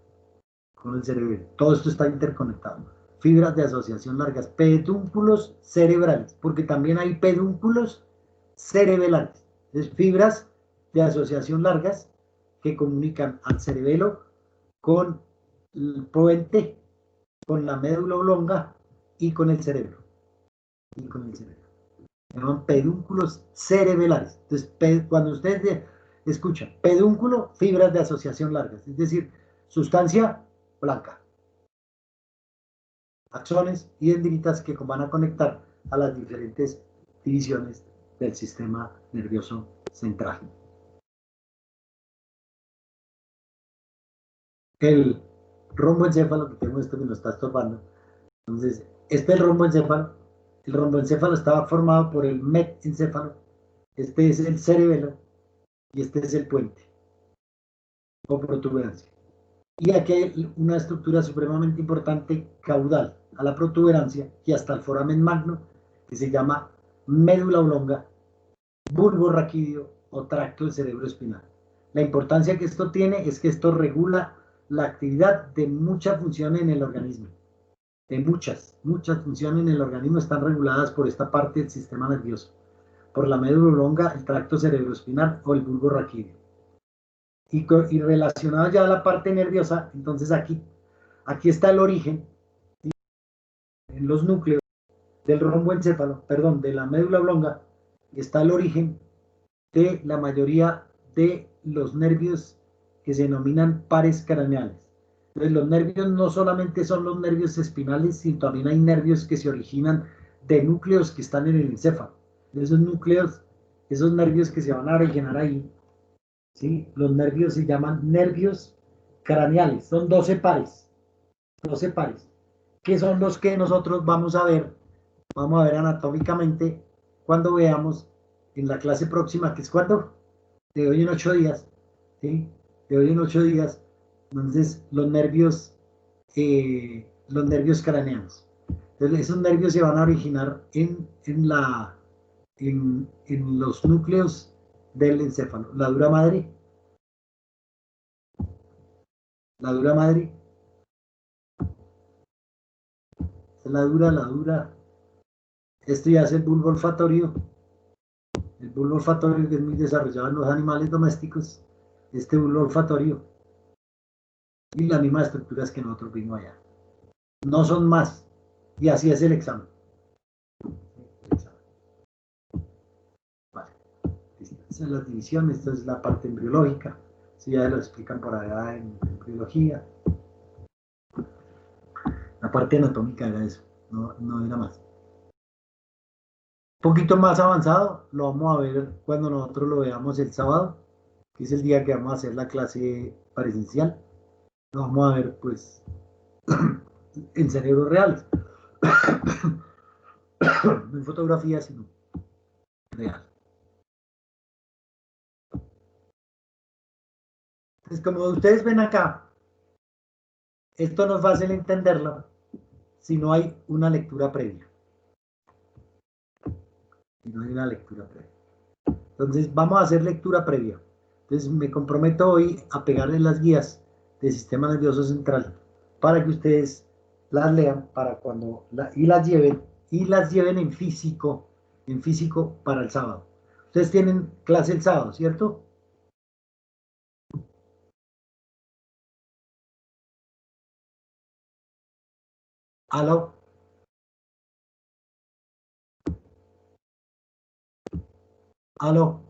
Todo esto está interconectado. Fibras de asociación largas, pedúnculos cerebrales, porque también hay pedúnculos cerebelales. Es fibras de asociación largas que comunican al cerebelo con el puente, con la médula oblonga y con el cerebro. Se llaman pedúnculos cerebelares. Entonces, cuando ustedes escuchan pedúnculo, fibras de asociación largas, es decir, sustancia blanca. Axones y dendritas que van a conectar a las diferentes divisiones del sistema nervioso central. El romboencéfalo, que tengo esto que nos está estorbando. Entonces, este es el romboencéfalo. El romboencéfalo estaba formado por el metencéfalo. Este es el cerebelo y este es el puente o protuberancia. Y aquí hay una estructura supremamente importante caudal a la protuberancia y hasta el foramen magno, que se llama médula oblonga, bulbo raquídeo o tracto del cerebro espinal. La importancia que esto tiene es que esto regula la actividad de muchas funciones en el organismo. De muchas funciones en el organismo están reguladas por esta parte del sistema nervioso, por la médula oblonga, el tracto cerebroespinal o el bulbo raquídeo. Y relacionado ya a la parte nerviosa, entonces aquí está el origen, ¿sí? En los núcleos del romboencéfalo, perdón, de la médula oblonga, está el origen de la mayoría de los nervios que se denominan pares craneales. Entonces los nervios no solamente son los nervios espinales, sino también hay nervios que se originan de núcleos que están en el encéfalo. Esos núcleos, esos nervios que se van a originar ahí, ¿sí? Los nervios se llaman nervios craneales, son 12 pares, que son los que nosotros vamos a ver anatómicamente cuando veamos en la clase próxima, que es cuando, de hoy en 8 días, ¿sí? De hoy en 8 días, entonces los nervios craneanos. Entonces esos nervios se van a originar en los núcleos del encéfalo. La dura madre, la dura. Esto ya es el bulbo olfatorio. El bulbo olfatorio que es muy desarrollado en los animales domésticos. Este bulbo olfatorio y las mismas estructuras que nosotros vimos allá. No son más. Y así es el examen. Vale. Esta es la división, esta es la parte embriológica. Si ya lo explican por allá en embriología. La parte anatómica era eso, no era más. Un poquito más avanzado, lo vamos a ver cuando nosotros lo veamos el sábado, que es el día que vamos a hacer la clase presencial. Lo vamos a ver, pues, en cerebros reales. No en fotografía, sino real. Entonces, como ustedes ven acá, esto no es fácil entenderlo si no hay una lectura previa. Si no hay una lectura previa. Entonces, vamos a hacer lectura previa. Entonces, me comprometo hoy a pegarles las guías del sistema nervioso central para que ustedes las lean para cuando y las lleven en físico para el sábado. Ustedes tienen clase el sábado, ¿cierto? ¿Aló? ¿Aló?